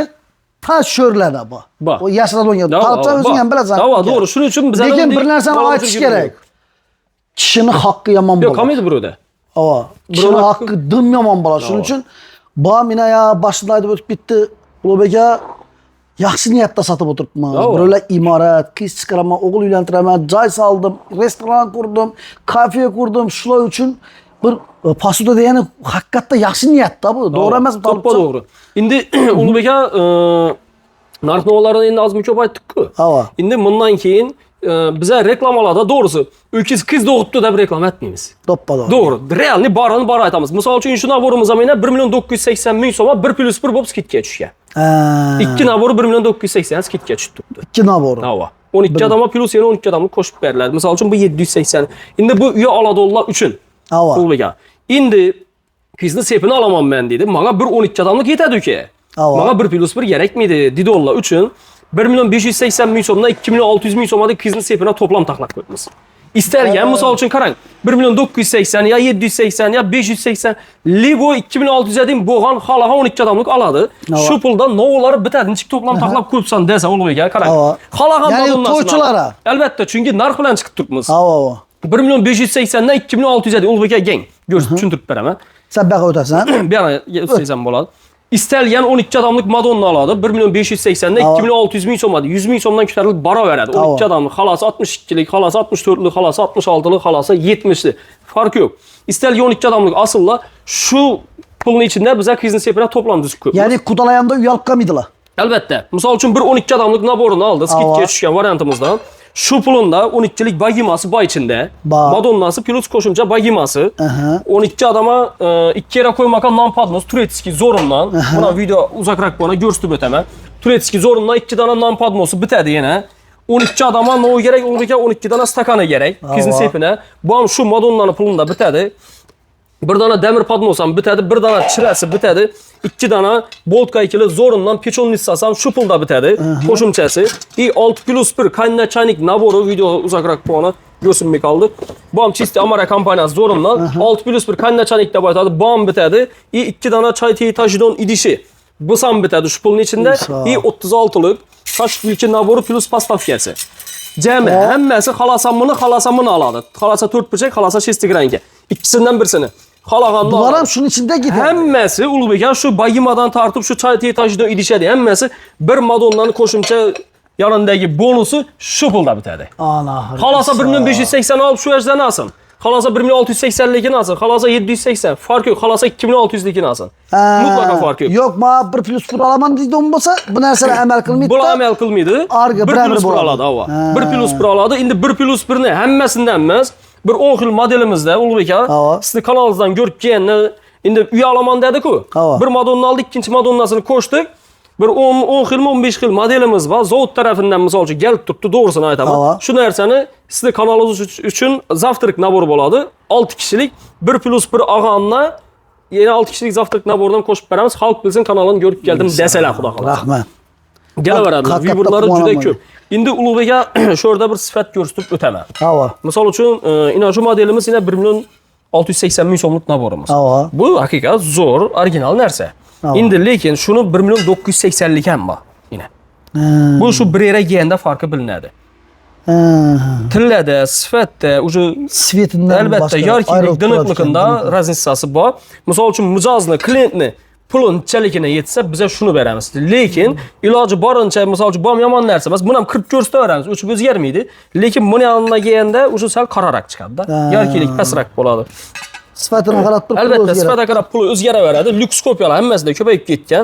tashkirladi bu. O yashiradigan. Talibjon o'zing ham bilasan. To'g'ri. Shuning uchun biz lekin bir narsani aytish kerak. Kishini haqqi yomon bo'ladi. Yo'q, qolmaydi birovda. Kishini haqqi dim yomon bo'ladi. Shuning uchun bu meni ya boshida aytib o'tib ketdi Ulug'bek aka, yaxshi niyatda sotib o'tiribman. Bravo. Birovlar imorat, qiz chiqaraman, o'g'il uylantiraman, joy soldim, restoran qurdim, kafe qurdim. Shular uchun bir posuda degani haqiqatda yaxshi niyatda bu. To'g'ri emasmi? To'ppa to'g'ri. Endi Ulug'bek aka narx-navolarni endi ozmi ko'p aytdik-ku. Hava. Endi bundan keyin biza reklamalarda doğrusu öküz qiz doğuttu deb reklama etmaymiz. To'ppa to'g'ri. Doğru. Realni barini bari aytamiz. Misol uchun shu naborimiz ham 1.980.000 so'm 1+1 bo'lib skidga tushgan. 2 nabor 1.980 skidga tushib turibdi. 2 nabor. Hava. 12 odamga plus yana 12 odamga qo'shib beriladi. Misol uchun bu 780. Endi bu uy oladiganlar uchun. Hava. Ulug'bek aka. Endi qizni sepini olaman men dedi. Menga bir 12 odamlik yetadi-ku. Menga 1+1 kerakmidi dedi onlar uchun 1.580.000 so'mdan 2.600.000 so'mga qizni sepini toplam taxlab qo'yamiz. İstalgan misol uchun qarang 1.980 ya 780 ya 580 libo 2600 deb bo'lgan xalaga 12 odamlik oladi. Shu puldan novolari bitadi. Nechik toplam taxlab qo'yibsan desa Ulug'bek aka qarang. Xalaga ya'ni to'ychilara. Albatta, chunki narx bilan chiqib turibmiz. 1.580 dan 2.600 deb Ulug'bek aka gang. Tushuntirib beraman. Sen baqa o'tasan. Bir yana o'tsam bo'ladi. İstalgan 12 odamlik Madonna oladi. 1.580 dan 2.600.000 so'madi. 100.000 so'mdan ko'tarilib boraveradi. 12 odamlik xalasi 62lik, xalasi 64lik, xalasi 66lik, xalasi 70lik. Farq yo'q. İstalgan 12 odamlik asıllar shu pulning ichida biza qizni sepira toplam tuzib qo'yamiz. Ya'ni qudalayanda uy olib qolmaydilar. Albatta. Misol uchun bir 12 odamlik naborini oldi, skidga tushgan variantimizdan. Şu pulunda 12'lik bagimasi bor içinde. Madonnası plus qo'shimcha bagimasi. 12 adama 2 kere qo'ymagan non-padnos turetski zorundan. Buna video uzakroq bo'lsa ko'rsatib o'taman. Turetski zorundan 2 dana non-padnosi bitadi yana. 12 adama ne gerek? 12 dana stakana gerek. Qizni sepine. Bu ham shu Madonnani pulunda bitadi. Bir dana demir padnos ham bitadi, bir dana chirasi bitadi, 2 dana boltka ikili zorundan pechonlitsasi ham shu pulda bitadi. Qo'shimchasi. 6+1 qayna chaynik nabori video uzakroq bo'lsa ko'rsinmay qoldi. Bu ham Chisti Amara kompaniyasi zorundan 6+1 qayna chaynik deb aytadi. Bu ham bitadi. 2 dana choy tajidon idishi. Bu ham bitadi shu pulning ichida. 36lik tash gulchi nabori plus postavkasi. Jami hammasi xalasamini oladi. Xalasa 4 burchak, xalasa 6 granka. İkisinden birisini. Xalağanlar. Bunlar ham shunun ichida ketadi. Hammasi Ulug'bek aka shu bagimadan tartib shu choy tajidon idishadi. Hammasi bir Madonnani qo'shimcha yanındagi bonusu shu pulda bitadi. Ana. Xalasa 1.580 olib shu yerdan olsin. Xalasa 1.680 likini olsin. Xalasa 780. Farq yo'q. Xalasa 2.600 likini olsin. Mutlaka farq yo'q. Yo'q, ma 1+1 olaman deydigan bo'lsa, bu narsalar amal qilmaydi. Bu amal qilmaydi. 1+1 oladi, ava. 1+1 oladi. Endi 1+1ni hammasidan emas. Bir 10 xil modelimizde Ulug'bek aka sizni kanalingizdan ko'rib kelganni endi uy olaman dedi-ku. Bir Madonna oldik, ikkinchi Madonnasini qo'shdik. Bir 10 xil 15 xil modelimiz bor. Zavod tarafidan misol uchun kelib turibdi, to'g'risini aytaman. Shu narsani sizni kanalingiz uchun zavtrak nabor bo'ladi. 6 kishilik 1+1 og'anna yana 6 kishilik zavtrak nabordan qo'shib beramiz. Xalq bilsin kanalini ko'rib keldim desalar, xudo xohlasa. Rahmat. Kelaveradi. Viburlari juda ko'p. Endi Ulug'bek aka shu yerda bir sifat ko'rsatib o'taman. Misol uchun ina shu modelimiz yana 1.680.000 so'mlik naborimiz. Bu haqiqat zo'r, original narsa. Endi lekin shuni 1.980 lik ham bor. Yine. Bu shu bir yere kelganda farqi bilinadi. Tillada, sifatda, o'sha svetidan albatta yorkilik, diniqligida razницасы bor. Misol uchun mijozni, klientni pulun chaligini yetsa biza shuni beramiz. Lekin iloji borincha misol uchun bu ham yomon narsa emas. Buni ham kirib ko'rsataveramiz. O'chib o'zgarmaydi. Lekin buni yanına kelganda o'sha sal qararaq chiqadi-da. Yorkilik pastroq bo'ladi. Sifatini qarab turib albatta sifatga qarab pul o'zgaraveradi. Lyuks kopiyalar hammasida ko'payib ketgan.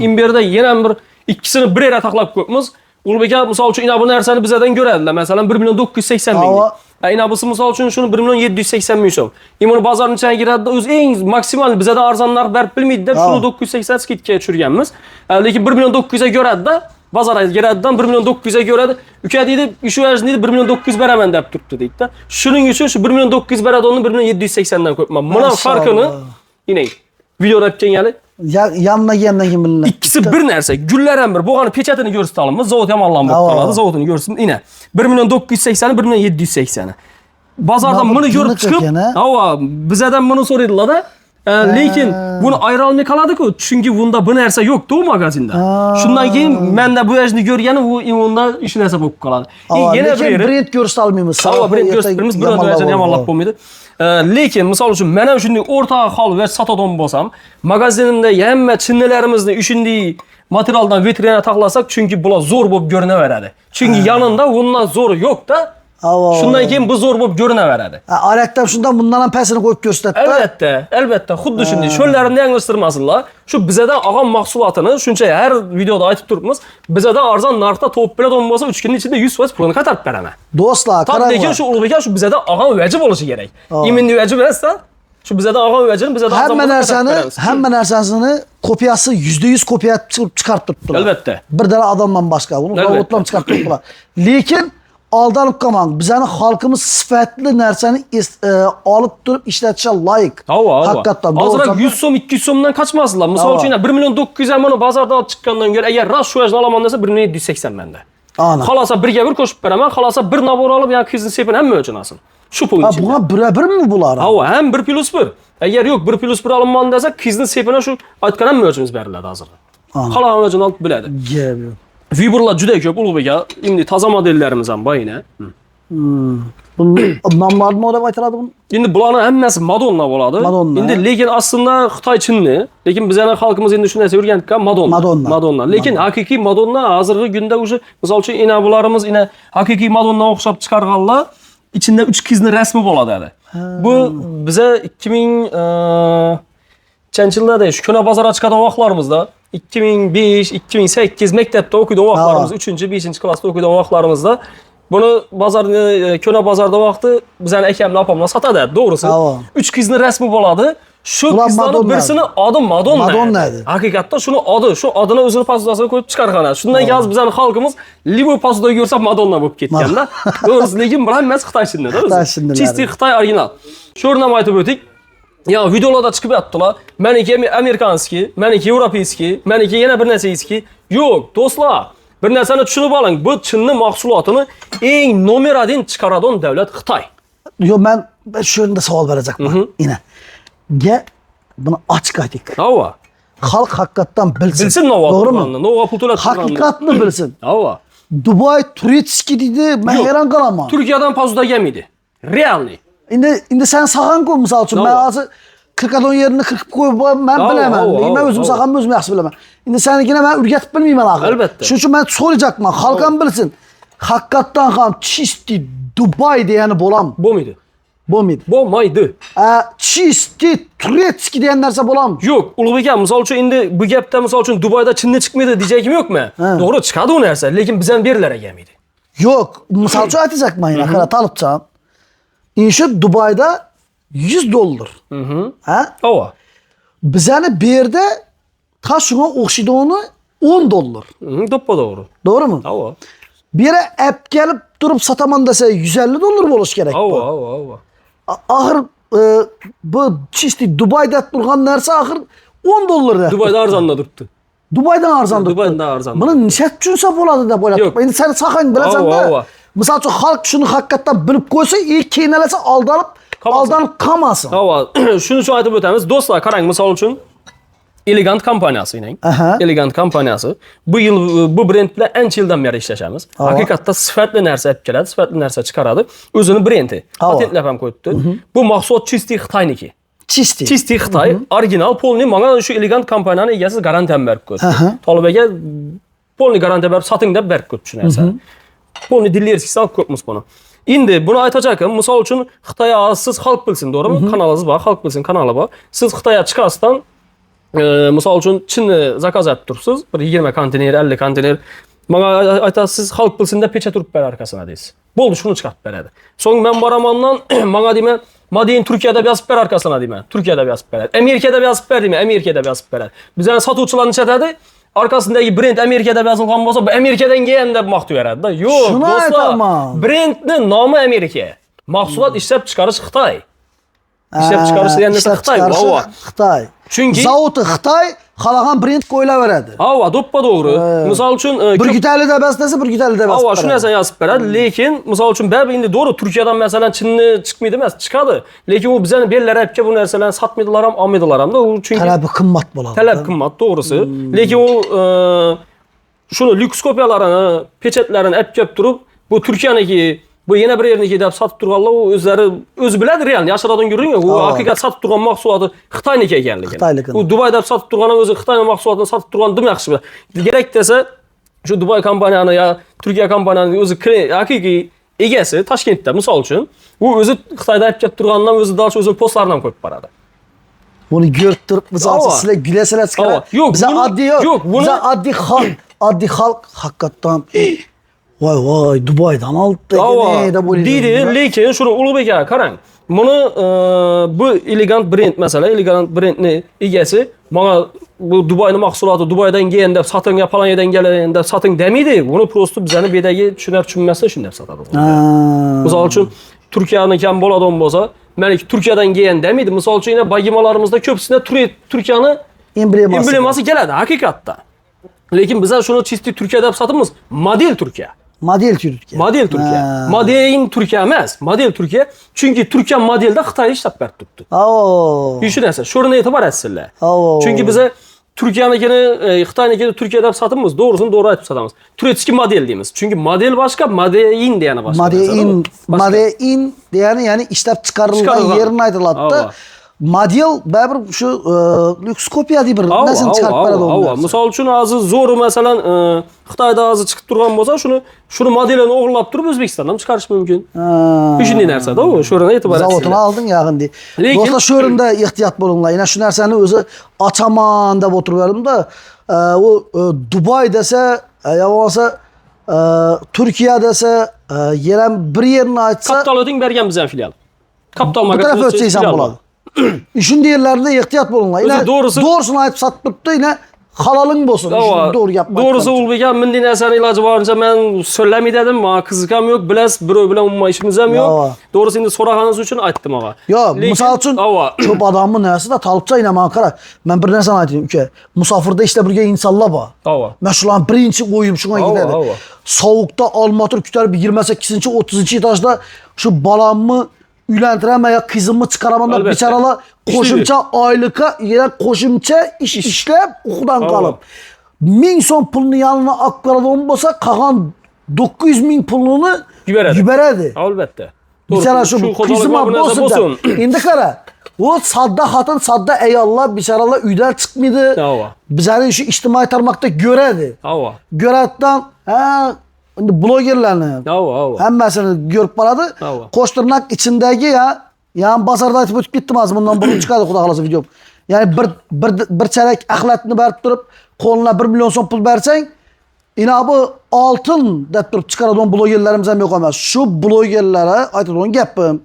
Imberda yana bir ikkisini bir yere taxlab qo'yibmiz. Ulug'bek aka misol uchun ina bu narsani bizadan ko'radilar. Masalan 1.980.000. Ayna busi misol uchun shuni 1.780.000 so'm. Buni bozorning ichiga kiradi, o'z eng maksimal bizada arzon narx berib bilmaydi deb shuni 980 skidga tushirganmiz. Lekin 1.900 ga ko'radi-da, bozorga kiradidan 1.900 ga ko'radi. Uka deydi, shu yerni 1.900 beraman deb turibdi deydi-da. Shuning uchun shu 1.900 beradonni 1.780 dan ko'pman. Mana farqini inay videoda kelgani yanına kelgandan keyin bilinadi. İkisi bir narsa. Gullar ham bir bo'lgani pechatini ko'rsatamiz. Zavod yomonlanib qoladi. Zavodini ko'rsin. Ina 1.980 1.780. Bozordan buni ko'rib chiqib, havo bizadan buni so'raydilar-da. Lekin buni ayra olmay qoladi-ku, chunki bunda bu narsa yo'q-ku u magazinda. Shundan keyin menda bu yerni ko'rganim u imonda ish narsa bo'lib qoladi. Yana bir yeri brend ko'rsata olmaymiz. Brend ko'rsatamiz, bir o'zini yomonlab bo'lmaydi. Lekin misol uchun men ham shunday o'rta ahol va sotadigan bo'lsam, magazinimda hamma chinnilarimizni shunday materialdan vitrina taqlasak, chunki bular zo'r bo'lib ko'rinaveradi. Chunki yanında bundan zo'ri yo'q-da. Shundan keyin bu zo'r bo'lib ko'rinaveradi. Arakdan shundan bundan ham pasini qo'yib ko'rsatadi. Albatta, xuddi shunday. Sho'llarini yanglishtirmasinlar. Shu bizadan olgan mahsulotini shuncha har videoda aytib turibmiz. Bizadan arzon narxda topib beradigan bo'lsa 3 kunning ichida 100% pulini qaytarib beraman. Do'stlar, qarang. Lekin shu Ulug'bek shu bizadan olgan vaji bo'lishi kerak. Iminni vaji emasda, shu bizadan olgan vajini bizadan hamma narsasini kopiyasi %100 kopiya chiqarib turibdilar. Albatta. Bir dana odamdan boshqa uni robotlar chiqarib turibdilar. Lekin aldanib qolmang. Bizning xalqimiz sifatli narsani olib turib ishlatishga loyiq. Haqiqatan. Hozir 100 so'm, 200 so'mdan qochmasizlar. Misol uchun 1.900.000 meni bozordan olib chiqqandan ko'ra, agar ras shu vajni olaman desa 1.780 menda. Xalosa birga bir qo'shib beraman, xalosa bir nabor olib, yoki qizni sepini hamma o'chinasin. Shu pul ichida. Bunga bir-birmi bular? Ham 1+1. Agar yo'q 1+1 olaman desa, qizni sepini shu aytgan hamma o'chimiz beriladi hozir. Xalosa o'chini olib biladi. Vibrlar juda ko'p Ulug'bek aka. Endi toza modellarimiz ham bor yana. Bunning nomlarini deb aytiladi buni. Endi bularning hammasi Madonna bo'ladi. Endi lekin aslida Xitoy Chinni, lekin bizning xalqimiz endi shunday o'rganibdi, Madonna. Lekin haqiqiy Madonna hozirgi kunda o'sha misol uchun bularimiz haqiqiy Madonna o'xshab chiqarganlar içinde 3 qizning rasmi bo'ladi. Bu biza 2000 chanchillarda shu kuna bozor chiqadigan vaqtlarimizda 2005, 2008 maktabda o'qigan vaqtlarimiz, 3-5 klassda o'qigan vaqtlarimizda buni bozorda kuna bozorda vaqti bizning akamlar, opamlar sotadi, to'g'risi. 3 qizning rasmi bo'ladi. Shu qizlarning birisini adi Madonna edi. Haqiqatda shuni adi, shu adini o'zini pasudasiga qo'yib chiqargan. Shundan keyin bizning xalqimiz libo pasuda ko'rsa Madonna bo'lib ketganda. To'g'risi, lekin bular emas Xitoy Chinni-da. Chisti Xitoy original. Shu o'rnam aytib o'tik. Ya videolarda chiqib yotdilar. Meniki amerikanskiy, meniki yevropeyskiy, meniki yana bir narsaskiy. Yo'q, do'stlar. Bir narsani tushunib oling. Bu Chinni mahsulotini eng nomer 1 chiqaradigan davlat Xitoy. Yo'q, men shu yerda savol beracakman. Buni ochiq ayting. Xalq haqiqatan bilsin. To'g'rimi? Nova pul to'lab haqiqatni bilsin. Dubai turistskiy deydi, men hayron qolaman. Turkiyadan pazuda kelmaydi. Realni. Endi sen sağan qo'y, misol uchun men hozir 40 yerini 40 qo'yib men bilaman. Men o'zim sağanni o'zim yaxshi bilaman. Endi senikini men o'rgatib bilmayman axir. Albatta. Shuning uchun men so'rayapman, xalq ham bilsin. Haqiqatan ham chisti Dubai degani bo'lam. Bo'lmaydi. Chisti turistskiy degan narsa bo'lam. Yo'q, Ulug'bek aka, misol uchun endi bu gapda misol uchun Dubayda Chinni chiqmaydi dejagim yo'qmi? To'g'ri, chiqadi u narsa, lekin bizdan berilar kelmaydi. Yo'q, misol uchun aytacakman, qara talibchan. İnşaat Dubai'da $100. Bizani bu yerda ta shunga o'xshaydi onu $10. To'g'ri. To'g'rimi? Bir yere app kelib turib sotaman desa $150 bo'lishi kerak bu. Axir bu chisti Dubayda turgan narsa axir $10. Dubayda arzonda turibdi. Dubaydan arzon. Buni necha tushunsa bo'ladi deb o'ylab. Endi sen saqang bilasan-da. Misol uchun xalq shuni haqiqatdan bilib qo'ysa, keyinalasa aldanib qolmasin. Shuni uchun aytib o'tamiz. Do'stlar, qarang, misol uchun Elegant kompaniyasi ning. Elegant kompaniyasi bu yil bu brend bilan ancha yildan beri ishlashamiz. Haqiqatda sifatli narsa olib keladi, sifatli narsa chiqaradi. O'zini brendi. Patentlab ham qo'yibdi. Bu mahsulot Chisti Xitoyniki. Chisti Xitoy, original polni menga shu Elegant kompaniyaning egasi garantiyam berib qo'ydi. Tolib aka polni garantiya berib soting deb berib qo'ydi shu narsani. Polni dillerskisi olib ko'pmiz buni. Endi buni aytajakim, misol uchun Xitoyga siz xalq bilsin, to'g'rimi? Kanalingiz bor, xalq bilsin kanali bor. Siz Xitoyga chiqasdan misol uchun Chinni zakaz etib turibsiz. Bir 20 konteyner, 50 konteyner. Menga aytasiz, xalq bilsin deb pechat urib ber arkasına deysiz. Bo'ldi, shuni chiqarib beradi. So'ng men boramandan menga deyman, Madin Turkiyada yozib ber arkasına deyman. Turkiyada yozib beradi. Amerikada yozib ber deyman, Amerikada yozib beradi. Bizlar sotuvchilarni chatadi. Arkasındagi brend Amerikada yozilgan bo'lsa, bu Amerikadan kelgan deb maqtov beradi-da. Yo'q, do'stlar. Brendning nomi Amerika. Mahsulot ishlab chiqarish Xitoy. İşlep çıkarışı degan narsa Xitoy. Xitoy. Chunki zavodi Xitoy, xalagan brend qo'yilaveradi. Hava, doppa doğru. Misal üçün Bir gütəli də bəs desə, bir gütəli də bəs. hava şu nəsə yazıb beradi. Lekin misal üçün bəli indi doğru Türkiyədən məsələn Çinli çıxmıydı məs çıxadı. Lekin o bizə bellər hep ki bu nərsələri satmıydılaram, almıydılaram da. O çünki Tələbi qımmat boladı. tələb qımmat doğrusu. Lekin o şunu lüks kopyalarını, peçetlərini hep gəlib durub bu Türkiyəniki bu yeni bir yerini gedib satıb durğanlar o özü bilədir yəni. Yaşadan görürün ya, bu həqiqət satıb durğan məhsulatı Xitaynikə gəldi. Xitaylıqın. Bu Dubayda satıb durğanın özü Xitayın məhsulatını satıb durğan dım yaxşı. Gerek desə şu Dubay kompaniyanı ya Türkiyə kompaniyanın özü həqiqi egəsi Taşkentdə misal üçün bu özü Xitayda hep gəlib durğandan özü daha çox özünün postlarından qoyub baradı. Bunu görüp durup misal sizə güləsilə çıxar. Bizə addi yox. Bizə addi xalq haqqatdan vay Dubay'dan aldı da bu. Dedi lekin şunu Ulubekə qarang. Bunu bu elegant brend mesela elegant brendni egəsi bana bu Dubay'ın mahsulatı Dubay'dan geyəndə satın ya falan yerdən gələndə satın demiydi. Bunu prosto bizəni bedəgi düşünməsə şunlar satadı. Misal üçün Türkiyənin kəm bol adam bolsa, mən Türkiyədən geyən demiydi. Misal üçün yine bagimalarımızda köpüsünə Türkiyənin embleması gələdi həqiqətdə. Lekin bizə şunu çisti Türkiyədə satımız model Türkiyə. Model Türkiye. Model Türkiye. Modelin Türkiye emas. Model Türkiye. Çünkü Türkiye modelde Xitay işlep berib tutdu. Düşünəsən, şurada etibar etsinlər. Çünkü bize Türkiye'nikini, Xitaynikini Türkiye'de satımız doğrusunu doğru ayıp satamız. Türkiye model deyimiz. Çünkü model başka, modelin deyəni başka. Modelin deyəni yani işlep çıkarılan yerini aydıladı. Model bəbir şu lüks kopya deyir. Nəsin çıxarıb bərədə onlar? Misal üçün azı zoru məsələn Xitayda azı çıxıb durğan bolsa şunu modelini oğurlap durub Özbekistandan çıxarış mümkün. Üçün nərsə də o şurana etibar etsin. Zavodunu aldın yağın deyir. Dostlar şurunda ehtiyat bulunlar. Yine şu nərsəni özü açaman da oturuyorum da o Dubai desə ya olsa Türkiye desə yerən bir yerini açsa Kapital ödün bergen bizden filial. Kapital bu taraf ölçeysen buladı. İşin diğerlerinde ehtiyat bulunlar. Yine doğrusunu ayıp sattırdı yine halalın bolsun. Doğru yapmak. Doğrusu Ulubekə min dinəsən ilacı varınca mən söyləmi dedim. Bana kızıqam yok. Biləs bir bilen umma işimizəm yok. Doğrusu indi sorağınız üçün aytdım ağa. Ya misal üçün çok adamın nəsi də talıbca yine Ankara. Ben bir nəsən aytayım ki musafirdə işlə birgə insanlar var. Mən şulan birinci qoyum şuna gidədi. Soğukta almatır kütər bir 28-ci 30-ci etajda şu balamı ülendireme ya kızımı çıkaramanda biçaralar koşumça aylıka yine koşumça işlep okudan kalıp 1000 son pulunu yanına aktaralım olsa kalan 900 bin pulunu yüberedi. Elbette. Biçara şu kızıma bosun. İndi kara. O sadda hatın sadda eyallah biçaralar üyden çıkmıydı. Bizleri şu içtimai tarmakta göredi. Göredden blogerlerini hemmesini görüp baradı. Koşturnak içindeki yani bazarda ayıp ötüp gittim az bundan bunu çıkardı kuda kalası videom. Yani bir çeyrek ahlatını verip durup koluna 1 milyon son pul versen yine bu altın deyip durup çıkardı blogerlerimizden yok olmaz. Şu blogerlere ayıp onu yapayım.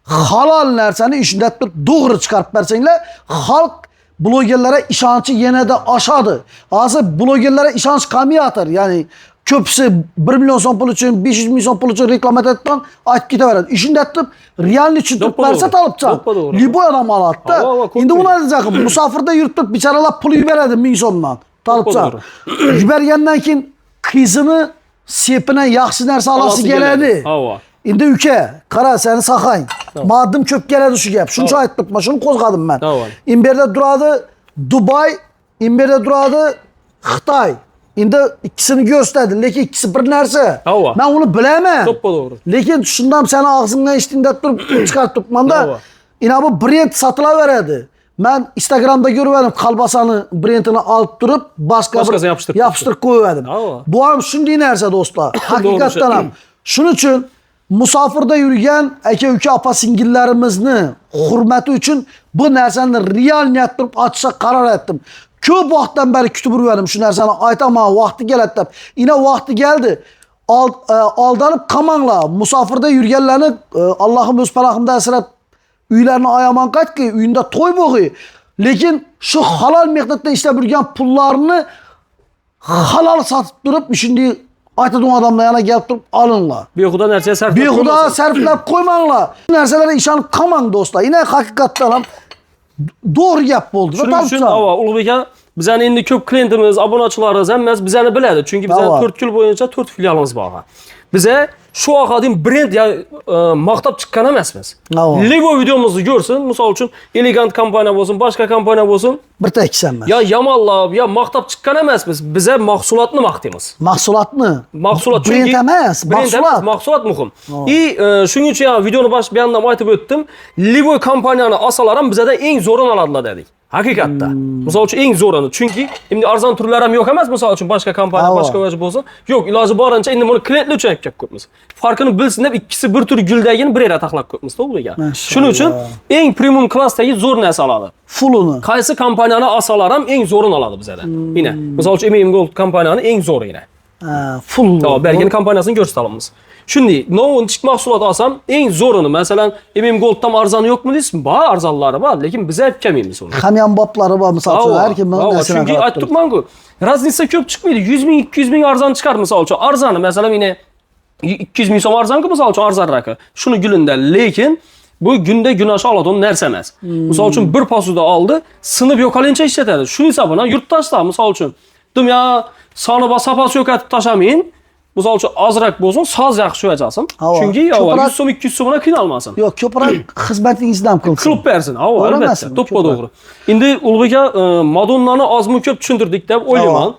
Halal nerseni işinde durup doğru çıkarıp versenler halk blogerlere işancı yine de aşağıdı. Aslında blogerlere işanç kamiye atar yani. Köpüsü 1 milyon son pul için, 500 milyon son pul için reklam ettikten ayıp gideverir. İşini de ettim, realin için tut verse alıpça. Libo adam alattı. Şimdi buna diyeceğim, musafirde yürüttük, biçaralar pulu yüberedi milyondan. Talıpça. Yübergenden ki kızını sepine yaxşı nerse alası geledi. Şimdi ülke, kara seni sakayın. Madem köp geledi şu gep. Şunu ayıp tutma, şunu kozgadım ben. İmberde duradı Dubai, İmberde duradı Xitay. İndi ikisini gösterdi. Lekin ikisi bir nerse. Ben onu bilemem. Lekin şundan seni ağzından içtiğinde durup çıkartıp manda. Yine bu brand satıla veredi. Ben Instagram'da görüverdim kalbasanı brandini alıp durup başka yapıştırıp koyuverdim. Bu am şimdi nerse dostlar. Hakikaten am. Şunun için musafirde yürüyen ülke apa singillerimizini hürmeti için bu nerseni real niyet durup açsa karar ettim. Köp vaxtdan bəri kütübür verdim şu nərsəni aytama vaxtı gələtdə. Yine vaxtı geldi. Aldanıp kamanla musafirde yürüyenlerini Allah'ım öz parağımda əsirət üylərini ayaman qayt ki üyündə toy boğu. Lekin şu halal mehdətdə işlə bürgən pullarını halal satıp durup şimdi aytadığın adamla yana gelip durup alınla. Beyhuda nərsəyə sərfləb Beyhuda sərfləb koymanla. Nərsələrə işanı kaman dostlar. Yine hakikatten doğru yap oldu. Şunun üçün Ulubekə Bizani endi ko'p klientimiz, obunachilarimiz hammasi bizani biladi. Chunki bizani Tamam. 4 yil bo'yicha 4 filialimiz bor. Biza shu orqadan brend ya maqtab chiqqan emasmiz. Tamam. Livo videomizni ko'rsin, misol uchun Elegant kompaniya bo'lsin, boshqa kompaniya bo'lsin, Bir teksan emas. ya yamallab, ya maqtab chiqqan emasmiz. Biza mahsulotni maqtaymiz. Mahsulotni. Mahsulot Brend emas, brend emas, mahsulot. mahsulot muhim. Shuning uchun ham videoni bir yandan aytib o'tdim. Livo kompaniyani olsalar ham bizada eng zo'rini oladilar dedik. Haqiqatda. Misol uchun eng zo'rini. Chunki endi arzon turlar ham yo'q emas, misol uchun boshqa kompaniya, boshqa vajh bo'lsa. Yo'q, iloji boricha endi buni klientlar uchun aytib ko'pmiz. Farqini bilsin deb ikkisi bir tur guldagini bir yere taxlab ko'pmiz, to'g'ri ekan. Shuning uchun eng premium klassdagi zo'r narsa oladi. Fulluni. Qaysi kompaniyani olsalar ham eng zo'rini oladi bizada. Yine. Misol uchun MM Gold kompaniyani eng zo'ri yine. Full. Tamam, Belgin kompaniyasini ko'rsatamiz. Shunday, no'nchik mahsulot olsam eng zo'rini, masalan, MM Gold'dan arzoni yo'qmi deysizmi? Bor, arzonlari bor, lekin biz hep kelmaymiz uni. Hamyonboplari bor, misol uchun har kim bilan narsani Chunki aytibman-ku, raznica ko'p chiqmaydi. 100 ming, 200 ming arzon chiqar misol uchun. Arzoni masalan yine 200 ming so'm arzonku misol uchun arzonroq. Shuni gulunda, lekin bu gunda gunoshi oladigan narsa emas. Misol uchun bir posuda oldi, sinib yo'qolincha ishlatadi. Shu hisobidan yurtdoshlar misol uchun dumya soni va sapasi yo'qotib tashamayın. Misol uchun ozroq bo'lsin, soz yaxshi yo'qasin. Chunki 100 so'm, 200 so'mdan qiynalmasin. Yo'q, ko'proq xizmatingizdan ham qilsin. Qilib bersin. Albatta, to'ppa to'g'ri. Endi Ulug'bek Madonnani ozmi ko'p tushuntirdik deb o'ylayman.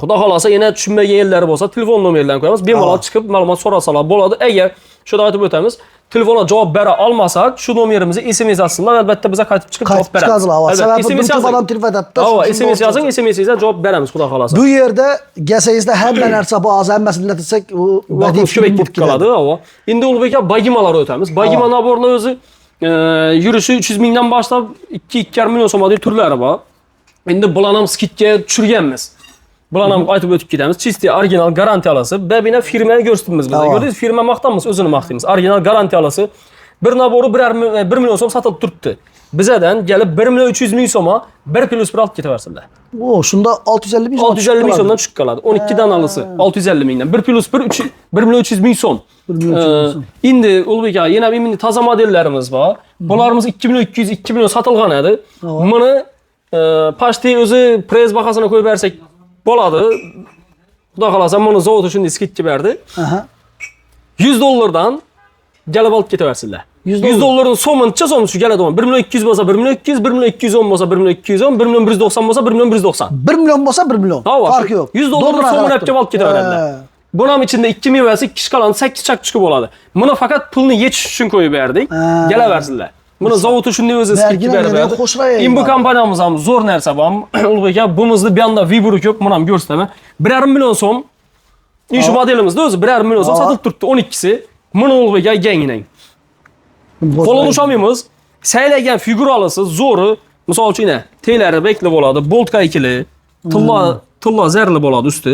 Xudo xolasa yana tushunmagan yerlari bo'lsa, telefon nomerlarini qo'yamiz. Bemalol chiqib ma'lumot so'rasalar bo'ladi. Agar shuni aytib o'tamiz, telefonga javob bera olmasak, shu nomerimizni SMS yozsinlar, albatta biza qaytib chiqib javob beramiz. Albatta, SMS yozing. Odam telefon aytadi. SMS yozing, SMS'ga javob beramiz, xudo xolasa. Bu yerda gasangizda hamma narsa bor, hozir hammasini aytsak, u badiiy film bo'lib qoladi. Endi Ulug'bek bagimalar o'tamiz. Bagima naborlar o'zi yurishi 300 mingdan boshlab 2-2,5 million so'mdagi turlari bor. Endi bularni ham skidga tushirganmiz. Bularni ham aytib o'tib ketamiz. Chisti original garantiyalasi. Babina firmaga ko'rsatamiz biz. Ko'rdingiz, firma maqtamiz, o'zini maqtaymiz. Original garantiyalasi. Bir nabori 1 million so'm sotilib turibdi. Bizadan kelib 1 million 300 ming so'mga 1+1 olib ketaversinlar. O, shunda 650 ming 650 ming so'mdan tushib qoladi. 12 danalisi 650 mingdan 1+1 1 million 300 ming so'm. Endi Ulug'bek aka, yana endi toza modellarimiz bor. Bularimiz 2 million 200 2 million sotilgan edi. Buni pochta o'zi prez bahosini qo'yib bersak bo'ladi. Xudo xolasa buni zavod shunday skidga berdi. $100 dan galib olib ketaversinlar. $100 so'mincha so'm shu keladi. 1 million 200 bo'lsa 1 million 200, 1 million 210 bo'lsa 1 million 210, 1 million 190 bo'lsa 1 million 190. 1 million bo'lsa 1 million. Farq yo'q. $100 so'mini olib ketaveradilar. Buning ichida 2 mevasi, 2 shkolan, 8 chaqchuqi bo'ladi. Buni faqat pulni yechish uchun qo'yib berdik. Kelaversinlar. Buni zavodi shunday o'zi skidga beradi. Bu kompaniyamiz ham zo'r narsa bor. Ulug'bek aka, bumuzni bu yoqda Vibro ko'p, buni ham ko'rsataman. 1,5 million so'm. Shu modelimizda o'zi 1,5 million so'm sotilib turibdi 12si. Buni Ulug'bek aka ganginang. Qo'lini ushamaymiz. Saylagan figuralisi zo'ri, misol uchun telari bekli bo'ladi, boltka ikili, tilla zarli bo'ladi usti.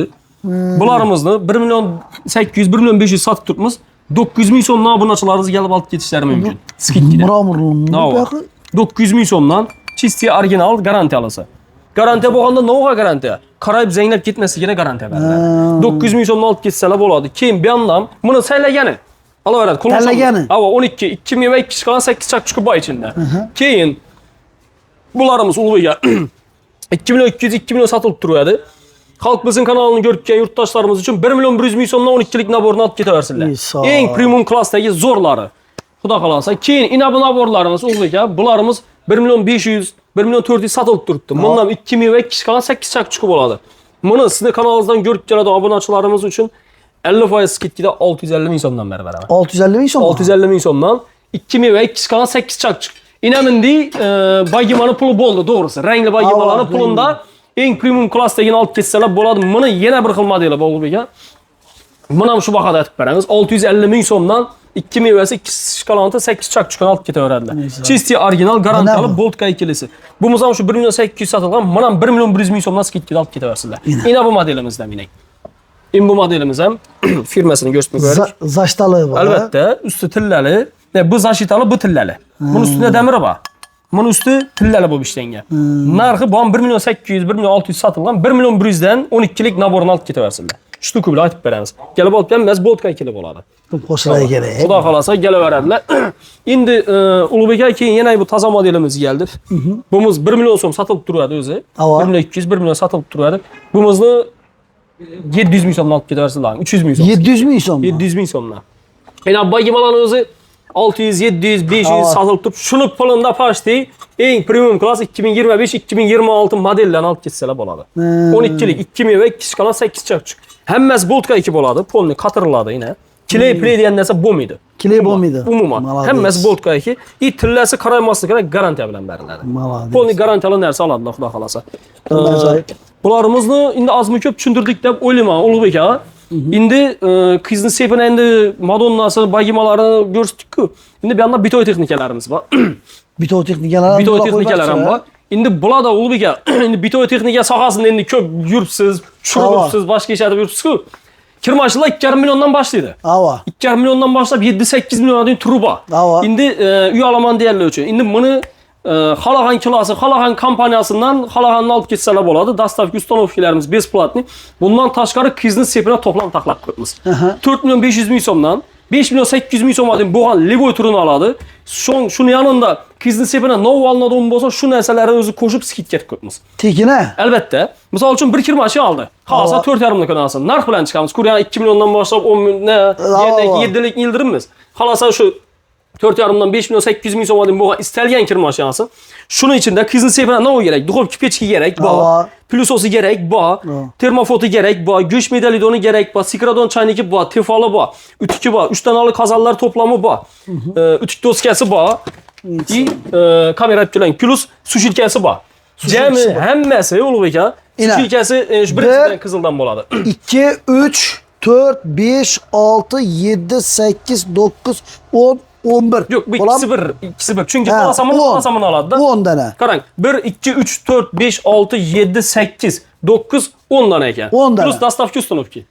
Bularimizni 1 million 800, 1 million 500 sotib turibmiz. 900 ming so'mdan obunachilaringiz kelib olib ketishlari mumkin. Skidga. 900 ming so'mdan chisti original garantiyalisi. Garantiya bo'lganda nova garantiya. Qarayib zanglab ketmasligini garantiya beradi. 900 ming so'mdan olib ketsalar bo'ladi. Keyin bu yoqdan buni saylagani olaveradi. Tanlagani. 12, 2 meva 2 chiqqan 8 chaqchuqi bor ichida. Keyin bularimiz Ulug'bek 2 million 200, 2 million sotilib turadi. Xalq bizim kanalini ko'rib kelgan yurtdoshlarimiz uchun 1 million 100 ming so'mdan 12lik naborni olib ketaversinlar. Eng premium klassdagi zo'rlari. Xudo xolasa. Keyin inabi naborlarimiz Ulug'bek aka, bularimiz 1 million 500, 1 million 400 sotilib turibdi. Bundan 2 meva 2 chiqqan 8 chaqchuqi bo'ladi. Buni sizni kanalingizdan ko'rib keladigan obunachilarimiz uchun 50% skidkida 650 ming so'mdan berib beraman. 650 ming so'm. 650 ming so'mdan 2 meva 2 chiqqan 8 chaqchuq. Inamindi bagimani puli bo'ldi, to'g'risi. Rangli bagimalarning pulunda eng premium klassdagini olib ketsalar bo'ladi. Buni yana bir xil modeli bor Ulug'bek aka. Buni ham shu bahada aytib beramiz. 650 ming so'mdan 2 mevasi, 2 shkolanti, 8 chaqchuqni olib ketaveradilar. Chisti original garantiyali boltka ikilisi. Bumuz ham shu 1 million 800 sotilgan, mana 1 million 100 ming so'mdan skidga olib ketaversinlar. Yana bu modelimizdan mining. Bu modelimiz ham firmasini ko'rsatib qo'ydik. Zashtali bor. Albatta, usti tillali. Bu zashitali, bu tillali. Buni ustida damiri bor. Buni usti tillali bo'lib ishlangan. Narxi bu 1 million 800, 1 million 600 sotilgan, 1 million 100 dan 12lik naborni olib ketaversinlar. Ştuku bile aytib beramiz. Kelib olib kelmez Boltka ikili bo'ladi. Qo'shilay kerak. Xudo xolasa kelaveradilar. Endi Ulug'bek aka keyin yana bu toza modelimiz keldi. Bumuz 1 million so'm sotilib turadi o'zi. 1 million 200, 1 million sotilib turadi. Bumuzni 700 ming so'mdan olib ketaversizlar. 300 ming so'm. 700 ming so'm. 700 ming so'mdan. Yana boygimalarni o'zi 600, 700, 500 sotilib turib, shuni pulunda pashti eng premium klass 2025-2026 modellarni olib ketsalar bo'ladi. 12lik 2000 va 2 shkala 8 chaqchuq. Hammasi Boltka 2 bo'ladi, polni qatiriladi yana. Clay play degan narsa bo'lmaydi. Clay bo'lmaydi. Umuman. Hammasi Boltka 2. Tillasi qaraymasligini garantiya bilan beriladi. Polni garantiyali narsa oladi, xudo xolasa. Bularimizni endi ozmi ko'p tushuntirdik deb o'ylayman, Ulug'bek aka. Endi qizni sepini endi Madonnasi, bagimalarini ko'rsatdik-ku. Endi bu yerda bitoy texnikalarimiz bor. Bitoy texnikalar ham bor. Endi bularda Ulug'bek aka, endi bitoy texnika sohasida endi ko'p yuribsiz, tushiribsiz, boshqa ishlatib yuribsiz-ku. Kirmashlar 2,5 milliondan boshlaydi. 2,5 milliondan boshlab 7-8 milliondan turi bor. Endi uy olaman deganlar uchun. Endi buni xalagan klasi, xalagan kompaniyasidan xalaganni olib ketsalar bo'ladi. Dastavka ustanovkalarimiz besplatni. Bundan tashqari qizni sepini toplam taqlab qo'yamiz. 4 million 500 ming so'mdan 5 million 800 ming so'mdan bo'lgan Levoy turini oladi. Shuni yanında qizni sepini nov olinadigan bo'lsa, shu narsalarni o'zi qo'shib skidga qo'yamiz. Tekina? Albatta. Misol uchun bir kirmashi oldi. Xolasa 4,5 million olsin. Narx bilan chiqamiz. Kuryan 2 milliondan boshlab 10 million, 7lik yildirimiz. Xolasa shu 4,5dan 5 million 800 ming so'mdan bo'lgan istalgan kir mashinasi. Shuning ichida qizni sepini nov kerak, duxovka pechki kerak, bor. Plusosi kerak, bor. Termofoti kerak, bor. Go'sht medalidoni kerak, bor. Sikradon chayniki bor, tefali bor. Ütüki bor. 3 tanali qazonlar to'plami bor. Ütük doskasi bor. Kamera bilan plus sushilkasi bor. Jami hammasi Ulug'bek aka. Sushilkasi shu birinchidan qizildan bo'ladi. 2 3 4 5 6 7 8 9 10 11. Yok, bu ikisi bir. Çünkü alasamını aladı da. 10 tane. Karang 1 2 3 4 5 6 7 8 9 10 tane ekan. 10 tane. Plus dastavki ustanovki.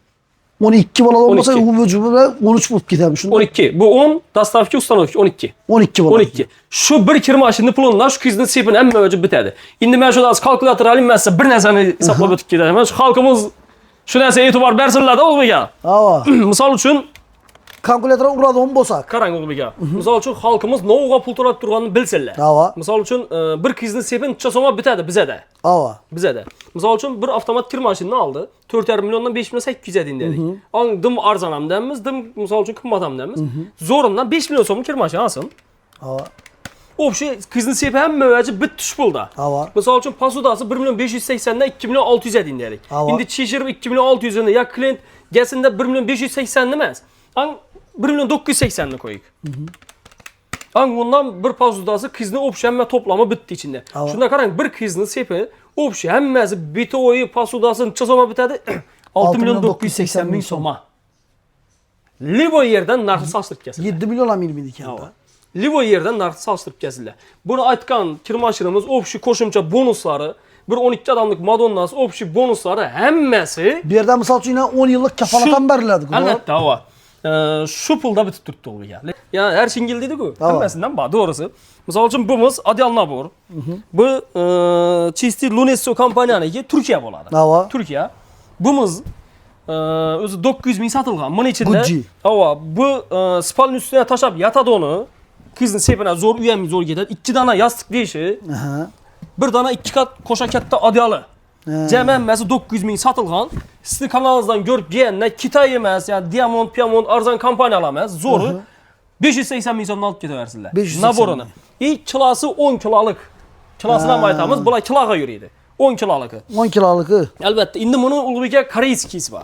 12 bola olmasa bu vücubu 13 bulup gidermiş. 12. Bu 10, dastavki ustanovki 12. 12 bola. 12. Şu bir kir maşinini pulundan şu qizni sepini hamma vücubu bitadi. Endi men shu kalkulyator alayım masa bir narsani hisoblab o'tib ketaman. Shu xalqimiz shu narsaga e'tibor bersinlar-da Ulug'bek aka. Misol uchun kalkulyatora uradigan bo'lsak. Qarang Ulug'bek aka. Misol uchun xalqimiz novga pul to'lab turganini bilsinlar. Misol uchun bir qizni sepin necha so'mga bitadi bizada. Bizada. Misol uchun bir avtomat kir mashinini oldi. 4,5 milliondan 5 million 800 dedik. Dim arzon ham deymiz, dim misol uchun qimmat ham deymiz. Zo'rimdan 5 million so'm kir mashina olsin. O'sha qizni sepi hamma vaji bitish pulda. Misol uchun pasudasi 1 million 580 dan 2 million 600 dedik. Endi chishirib 2 million 600 ni ya klient gasinda 1 million 580 emas. 1 million 980 ni qo'ydik. Bundan bir pasudasi qizni o'pshi hamma to'plami bitdi ichida. Shunda qarang, bir qizni sepi o'pshi hammasi bitoyi pasudasi necha so'mga bitadi? 6 million 980 ming so'mga. Libo yerdan narxi solishtirib kelsin. 7 million ham ilmidi ekan. Libo yerdan narxi solishtirib kelsinlar. Buni aytgan kir mashinamiz o'pshi qo'shimcha bonuslari, bir 12 odamlik Madonnasi o'pshi bonuslari hammasi bu yerda misol uchun 10 yillik kafolat ham beriladi. Albatta, şu pulda bitib turibdi u ya. Yani her şingil dedik-ku. Hammasidan bor, doğrusu. Misol uchun bumuz Adyal Nabor. Bu Chisti Lunesso kompaniyasi Turkiya bo'ladi. Turkiya. Bumuz o'zi 900 ming sotilgan. Buning ichida bu spalni ustiga tashab yatadi uni. Qizni sepina zo'r uyam zo'r ketadi. 2 dona yostiq deyishi. Bir dona 2 kat qo'sha katta adyalı. Cəməməsi 900 ming satılğan. Sizin kanalınızdan görüp gələnlər Kitay emas, yəni Diamond, Piamont, arzan kompaniyalar emas, zoru 580 ming so'mdan olib ketaversizlar. Naborunu. Kilası 10 kiloluk. Kilasına mı aytamiz? Bular kiloga yuriydi. 10 kiloluk. 10 kiloluk. Albatta, endi buni Ulug'bekka koreyskisi bor.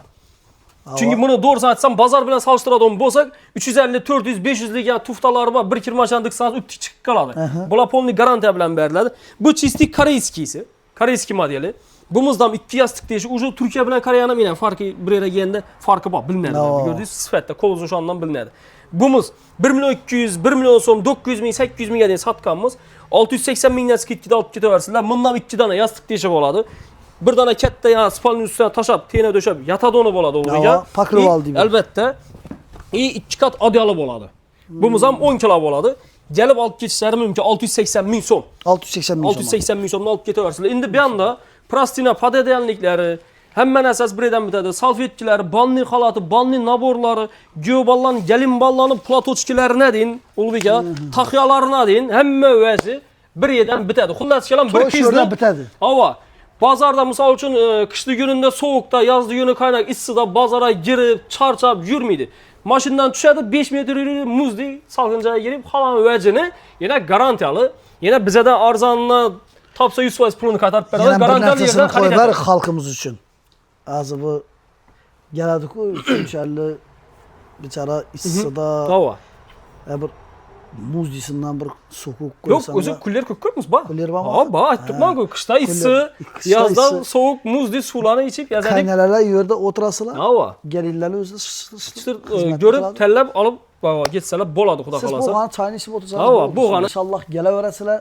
Çünkü bunu doğrusu aytsam bozor bilan solishtiradigan bo'lsak, 350, 400, 500 lik tuftalari bor, bir kir mashinani diksangiz o'tib chiqib qoladi. Bular polni garantiya bilan beriladi. Bu chisti koreyskisi, koreyski modeli. Bumuzdan 2 yastık deyishi, ucu Türkiye bilan Koreya'nın bilan farkı bir yere gelende farkı bor, bilinadi. Gördünüz, sifatda, qo'l uzunşandan bilinadi. Bumuz 1 million 200, 1 million so'm 900 ming, 800 mingga deyin satganmiz. 680 mingdan skidkida olib ketaversizlar. Bundan 2 dona yastık deyishi bo'ladi. Bir dona katta ya spalni ustiga tashab, tena döşab, yatadi onu bo'ladi o'ziga. Pakrov oldi. Albatta. 2 kat adyalı bo'ladi. Bumuz ham 10 kilo bo'ladi. Gelib olib ketishlari mumkin 680 ming so'm. 680 ming so'mdan olib ketaversizlar. Endi bu yanda plastina padedeyanlikleri, Həmmə əsas birdən bitədi. Salfetkiləri, banni xalatı, banni naborları, göballan, gəlin ballanı, platoçkiləri nə deyin? Ulviga, taxyaları nə deyin? Həmmə övəsi bir yerdən bitədi. Xullas kelam bir pizlə bitədi. Hava. Bazarda misal üçün qışlı günündə soğukda, yazlı günü qaynaq issidə bazara girib, çarçab yürməydi. Maşından düşədi 5 metr yürüyür, muzdi, salğıncaya girib xalan övəcini yenə garantiyalı. Yenə bizə də arzanına tapsa 100% pulunu qatarıb verələr. Garantiyalı yerdən koyular xalqımız üçün. Azı bu gələdik o 350 biçara issidə. Hava. Bir muz disindən bir soğuk Yok, qoysan. özü kuller koymuş bak. Kuller var mı? Ha, bak, tutma koy. Kışta ısı, yazda soğuk muzlu sularını içip yazadık. Kaynalarla yerde oturasılar. Hava. Gelirler özü Görüp tellep alıp geçseler boladı xuda Siz kalasa. bu qanı çayını içib otursanız. Hava, bu qanı. İnşallah gələ verəsilər.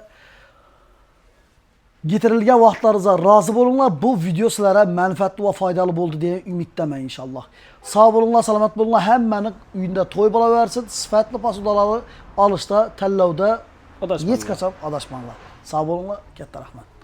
Getirilən vaxtlarınıza razı olunlar. Bu video sizlərə mənfəətli və faydalı oldu deyə ümiddəmə inşallah. Sağ olunlar, salamat olunlar. Həmmənin uyunda toy bala versin. Sifətli pasudaları alışda, təlləvdə heç qaçam adaşmanlar. Sağ olunlar, kətdə rəhmət.